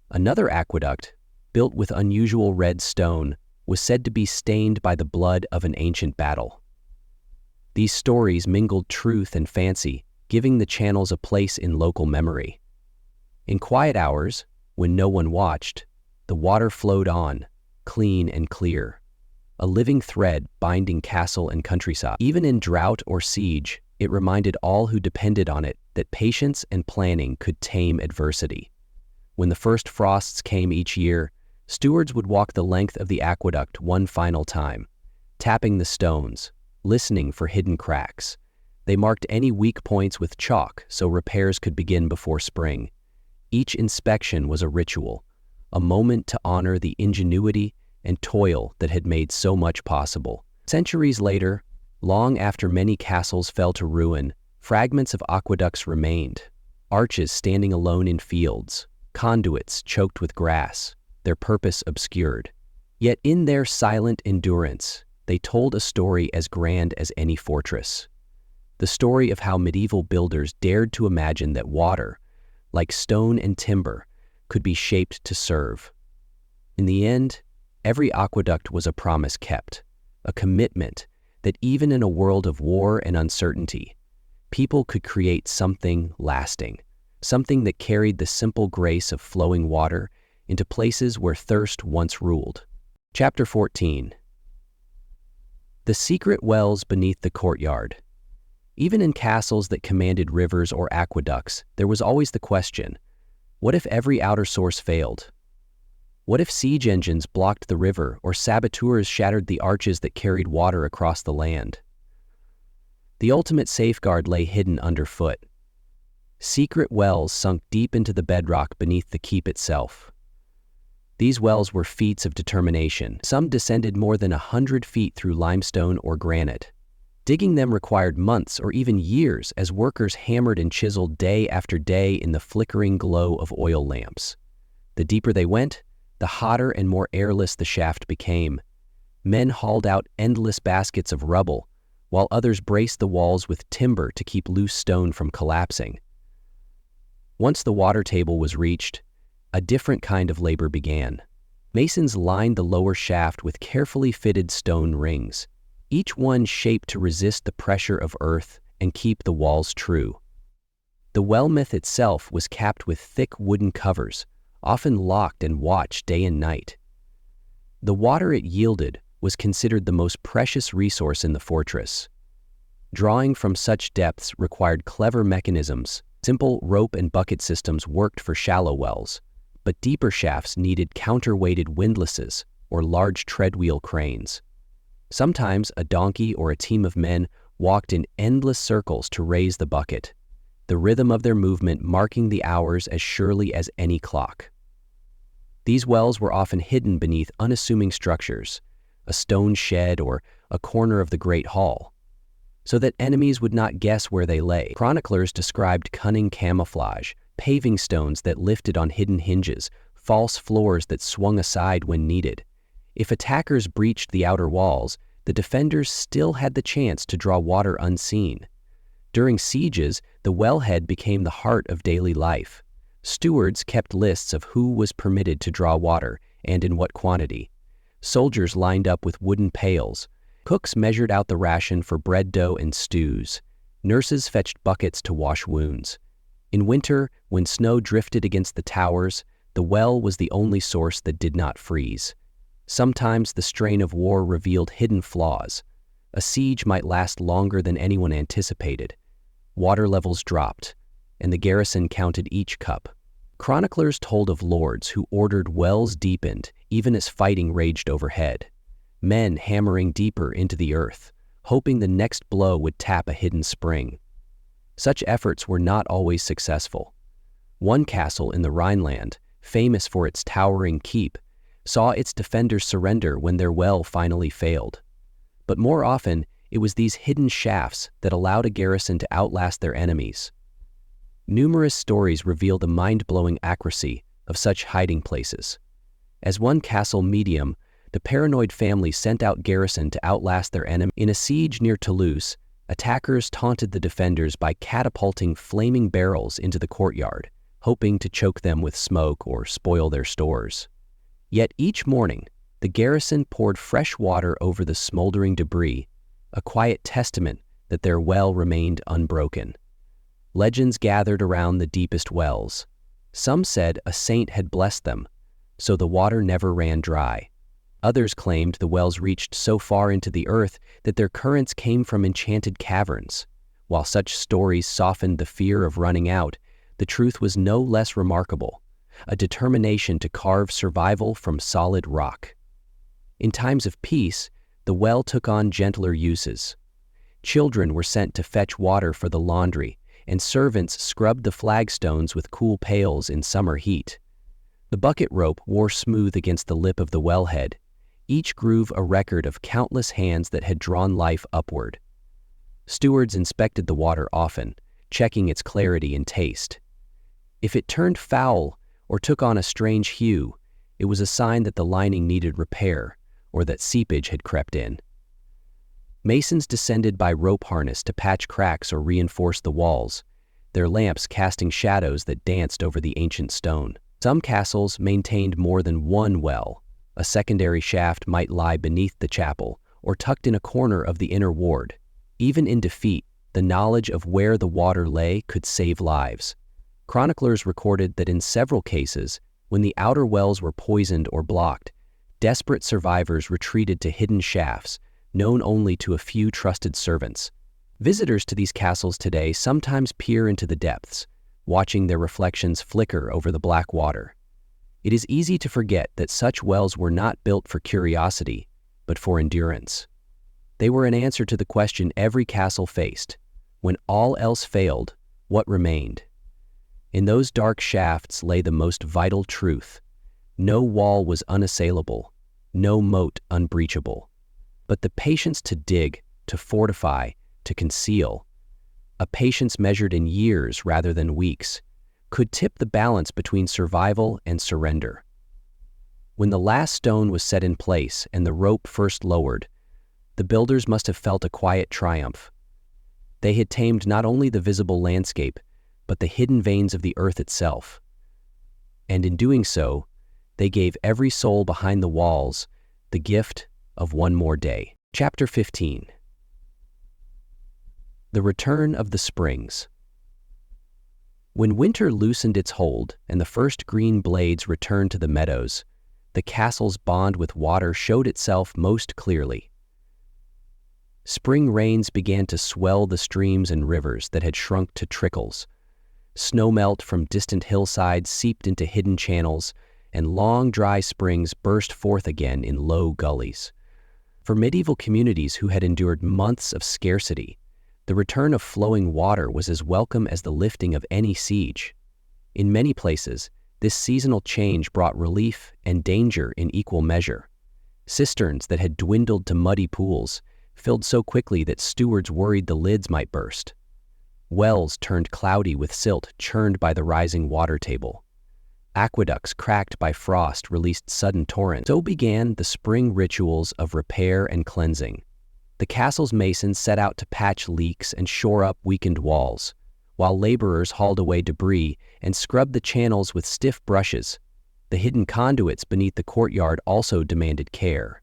Another aqueduct, built with unusual red stone, was said to be stained by the blood of an ancient battle. These stories mingled truth and fancy, giving the channels a place in local memory. In quiet hours, when no one watched, the water flowed on, clean and clear, a living thread binding castle and countryside. Even in drought or siege, it reminded all who depended on it that patience and planning could tame adversity. When the first frosts came each year, Stewards would walk the length of the aqueduct one final time, tapping the stones, listening for hidden cracks. They marked any weak points with chalk so repairs could begin before spring. Each inspection was a ritual, a moment to honor the ingenuity and toil that had made so much possible. Centuries later, long after many castles fell to ruin, fragments of aqueducts remained, arches standing alone in fields, conduits choked with grass, their purpose obscured. Yet in their silent endurance, they told a story as grand as any fortress. The story of how medieval builders dared to imagine that water, like stone and timber, could be shaped to serve. In the end, every aqueduct was a promise kept, a commitment that even in a world of war and uncertainty, people could create something lasting, something that carried the simple grace of flowing water into places where thirst once ruled. Chapter 14. The secret wells beneath the courtyard. Even in castles that commanded rivers or aqueducts, there was always the question, what if every outer source failed? What if siege engines blocked the river or saboteurs shattered the arches that carried water across the land? The ultimate safeguard lay hidden underfoot. Secret wells sunk deep into the bedrock beneath the keep itself. These wells were feats of determination. Some descended more than 100 feet through limestone or granite. Digging them required months or even years as workers hammered and chiseled day after day in the flickering glow of oil lamps. The deeper they went, the hotter and more airless the shaft became. Men hauled out endless baskets of rubble, while others braced the walls with timber to keep loose stone from collapsing. Once the water table was reached, a different kind of labor began. Masons lined the lower shaft with carefully fitted stone rings, each one shaped to resist the pressure of earth and keep the walls true. The well myth itself was capped with thick wooden covers, often locked and watched day and night. The water it yielded was considered the most precious resource in the fortress. Drawing from such depths required clever mechanisms. Simple rope and bucket systems worked for shallow wells, but deeper shafts needed counterweighted windlasses or large treadwheel cranes. Sometimes a donkey or a team of men walked in endless circles to raise the bucket, the rhythm of their movement marking the hours as surely as any clock. These wells were often hidden beneath unassuming structures, a stone shed or a corner of the great hall, so that enemies would not guess where they lay. Chroniclers described cunning camouflage, paving stones that lifted on hidden hinges, false floors that swung aside when needed. If attackers breached the outer walls, the defenders still had the chance to draw water unseen. During sieges, the wellhead became the heart of daily life. Stewards kept lists of who was permitted to draw water and in what quantity. Soldiers lined up with wooden pails. Cooks measured out the ration for bread dough and stews. Nurses fetched buckets to wash wounds. In winter, when snow drifted against the towers, the well was the only source that did not freeze. Sometimes the strain of war revealed hidden flaws. A siege might last longer than anyone anticipated. Water levels dropped, and the garrison counted each cup. Chroniclers told of lords who ordered wells deepened even as fighting raged overhead. Men hammering deeper into the earth, hoping the next blow would tap a hidden spring. Such efforts were not always successful. One castle in the Rhineland, famous for its towering keep, saw its defenders surrender when their well finally failed. But more often, it was these hidden shafts that allowed a garrison to outlast their enemies. Numerous stories reveal the mind-blowing accuracy of such hiding places. As one castle medium, the paranoid family sent out garrison to outlast their enemy. In a siege near Toulouse, attackers taunted the defenders by catapulting flaming barrels into the courtyard, hoping to choke them with smoke or spoil their stores. Yet each morning, the garrison poured fresh water over the smoldering debris, a quiet testament that their well remained unbroken. Legends gathered around the deepest wells. Some said a saint had blessed them, so the water never ran dry. Others claimed the wells reached so far into the earth that their currents came from enchanted caverns. While such stories softened the fear of running out, the truth was no less remarkable. a determination to carve survival from solid rock. In times of peace, the well took on gentler uses. Children were sent to fetch water for the laundry, and servants scrubbed the flagstones with cool pails in summer heat. The bucket rope wore smooth against the lip of the wellhead, each groove a record of countless hands that had drawn life upward. Stewards inspected the water often, checking its clarity and taste. If it turned foul or took on a strange hue, it was a sign that the lining needed repair or that seepage had crept in. Masons descended by rope harness to patch cracks or reinforce the walls, their lamps casting shadows that danced over the ancient stone. Some castles maintained more than one well. A secondary shaft might lie beneath the chapel or tucked in a corner of the inner ward. Even in defeat, the knowledge of where the water lay could save lives. Chroniclers recorded that in several cases, when the outer wells were poisoned or blocked, desperate survivors retreated to hidden shafts, known only to a few trusted servants. Visitors to these castles today sometimes peer into the depths, watching their reflections flicker over the black water. It is easy to forget that such wells were not built for curiosity, but for endurance. They were an answer to the question every castle faced: when all else failed, what remained? In those dark shafts lay the most vital truth. No wall was unassailable, no moat unbreachable. But the patience to dig, to fortify, to conceal, a patience measured in years rather than weeks, could tip the balance between survival and surrender. When the last stone was set in place and the rope first lowered, the builders must have felt a quiet triumph. They had tamed not only the visible landscape, but the hidden veins of the earth itself. And in doing so, they gave every soul behind the walls the gift of one more day. Chapter 15. The Return of the Springs. When winter loosened its hold and the first green blades returned to the meadows, the castle's bond with water showed itself most clearly. Spring rains began to swell the streams and rivers that had shrunk to trickles. Snowmelt from distant hillsides seeped into hidden channels, and long, dry springs burst forth again in low gullies. For medieval communities who had endured months of scarcity, the return of flowing water was as welcome as the lifting of any siege. In many places, this seasonal change brought relief and danger in equal measure. Cisterns that had dwindled to muddy pools filled so quickly that stewards worried the lids might burst. Wells turned cloudy with silt churned by the rising water table. Aqueducts cracked by frost released sudden torrents. So began the spring rituals of repair and cleansing. The castle's masons set out to patch leaks and shore up weakened walls, while laborers hauled away debris and scrubbed the channels with stiff brushes. The hidden conduits beneath the courtyard also demanded care.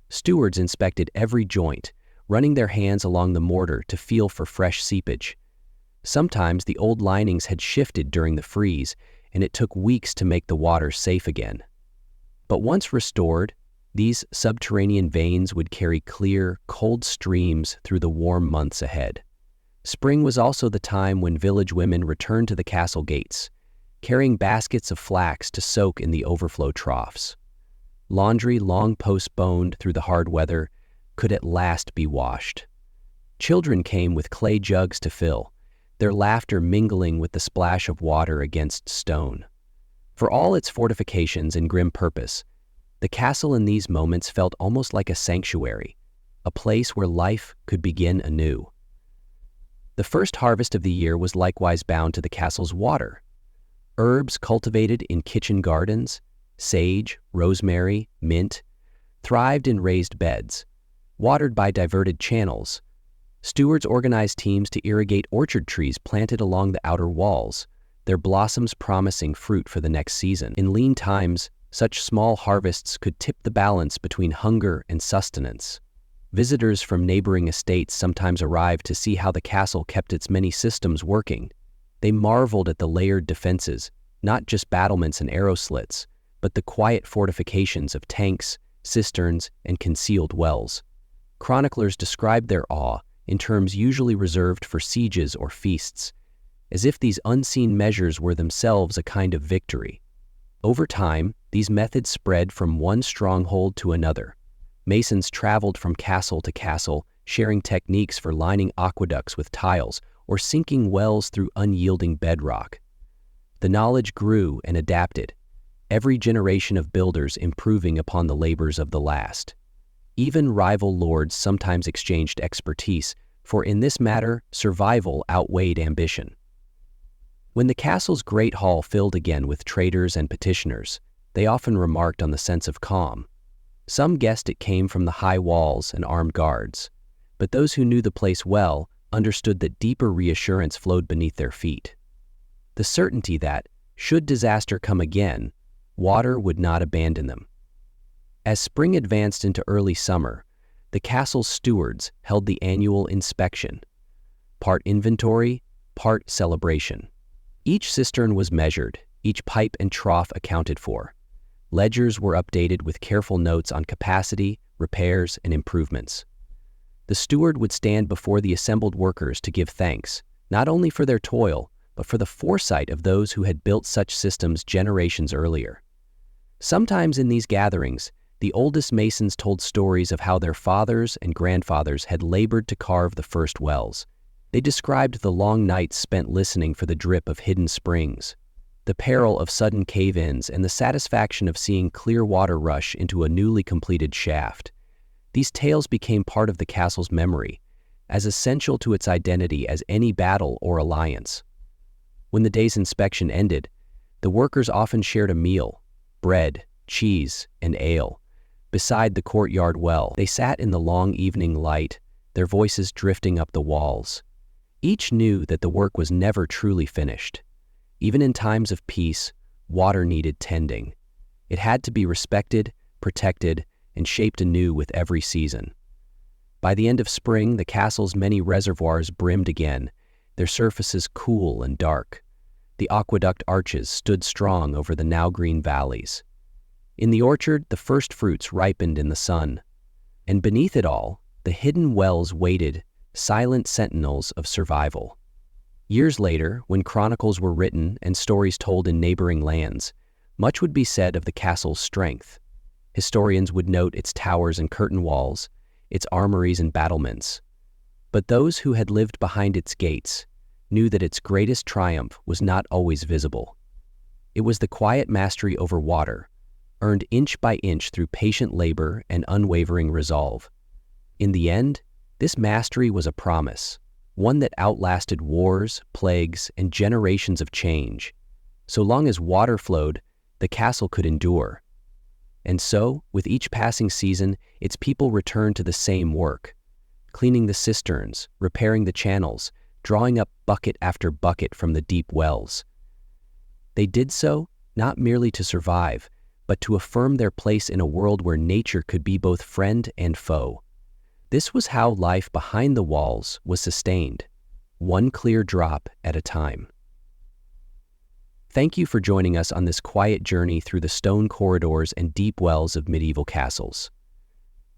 Stewards inspected every joint, running their hands along the mortar to feel for fresh seepage. Sometimes the old linings had shifted during the freeze, and it took weeks to make the water safe again. But once restored, these subterranean veins would carry clear, cold streams through the warm months ahead. Spring was also the time when village women returned to the castle gates, carrying baskets of flax to soak in the overflow troughs. Laundry long postponed through the hard weather could at last be washed. Children came with clay jugs to fill, their laughter mingling with the splash of water against stone. For all its fortifications and grim purpose, the castle in these moments felt almost like a sanctuary, a place where life could begin anew. The first harvest of the year was likewise bound to the castle's water. Herbs cultivated in kitchen gardens, sage, rosemary, mint, thrived in raised beds, watered by diverted channels. Stewards organized teams to irrigate orchard trees planted along the outer walls, their blossoms promising fruit for the next season. In lean times, such small harvests could tip the balance between hunger and sustenance. Visitors from neighboring estates sometimes arrived to see how the castle kept its many systems working. They marveled at the layered defenses, not just battlements and arrow slits, but the quiet fortifications of tanks, cisterns, and concealed wells. Chroniclers described their awe in terms usually reserved for sieges or feasts, as if these unseen measures were themselves a kind of victory. Over time, these methods spread from one stronghold to another. Masons traveled from castle to castle, sharing techniques for lining aqueducts with tiles or sinking wells through unyielding bedrock. The knowledge grew and adapted, every generation of builders improving upon the labors of the last. Even rival lords sometimes exchanged expertise, for in this matter, survival outweighed ambition. When the castle's great hall filled again with traders and petitioners, they often remarked on the sense of calm. Some guessed it came from the high walls and armed guards, but those who knew the place well understood that deeper reassurance flowed beneath their feet. The certainty that, should disaster come again, water would not abandon them. As spring advanced into early summer, the castle's stewards held the annual inspection, part inventory, part celebration. Each cistern was measured, each pipe and trough accounted for. Ledgers were updated with careful notes on capacity, repairs, and improvements. The steward would stand before the assembled workers to give thanks, not only for their toil, but for the foresight of those who had built such systems generations earlier. Sometimes in these gatherings, the oldest masons told stories of how their fathers and grandfathers had labored to carve the first wells. They described the long nights spent listening for the drip of hidden springs, the peril of sudden cave-ins, and the satisfaction of seeing clear water rush into a newly completed shaft. These tales became part of the castle's memory, as essential to its identity as any battle or alliance. When the day's inspection ended, the workers often shared a meal, bread, cheese, and ale. Beside the courtyard well, they sat in the long evening light, their voices drifting up the walls. Each knew that the work was never truly finished. Even in times of peace, water needed tending. It had to be respected, protected, and shaped anew with every season. By the end of spring, the castle's many reservoirs brimmed again, their surfaces cool and dark. The aqueduct arches stood strong over the now green valleys. In the orchard, the first fruits ripened in the sun. And beneath it all, the hidden wells waited, silent sentinels of survival. Years later, when chronicles were written and stories told in neighboring lands, much would be said of the castle's strength. Historians would note its towers and curtain walls, its armories and battlements. But those who had lived behind its gates knew that its greatest triumph was not always visible. It was the quiet mastery over water, earned inch by inch through patient labor and unwavering resolve. In the end, this mastery was a promise, one that outlasted wars, plagues, and generations of change. So long as water flowed, the castle could endure. And so, with each passing season, its people returned to the same work, cleaning the cisterns, repairing the channels, drawing up bucket after bucket from the deep wells. They did so not merely to survive, but to affirm their place in a world where nature could be both friend and foe. This was how life behind the walls was sustained, one clear drop at a time. Thank you for joining us on this quiet journey through the stone corridors and deep wells of medieval castles.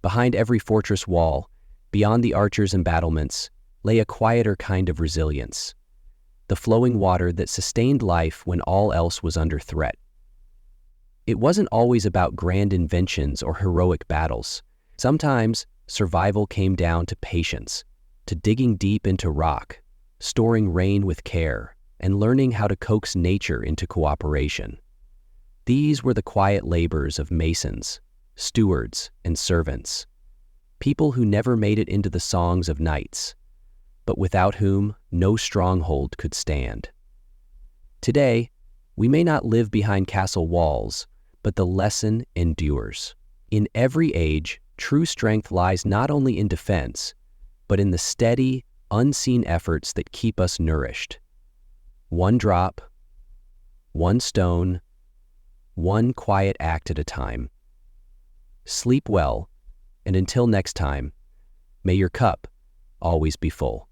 Behind every fortress wall, beyond the archers and battlements, lay a quieter kind of resilience, the flowing water that sustained life when all else was under threat. It wasn't always about grand inventions or heroic battles. Sometimes, survival came down to patience, to digging deep into rock, storing rain with care, and learning how to coax nature into cooperation. These were the quiet labors of masons, stewards, and servants, people who never made it into the songs of knights, but without whom no stronghold could stand. Today, we may not live behind castle walls, but the lesson endures. In every age, true strength lies not only in defense, but in the steady, unseen efforts that keep us nourished. One drop, one stone, one quiet act at a time. Sleep well, and until next time, may your cup always be full.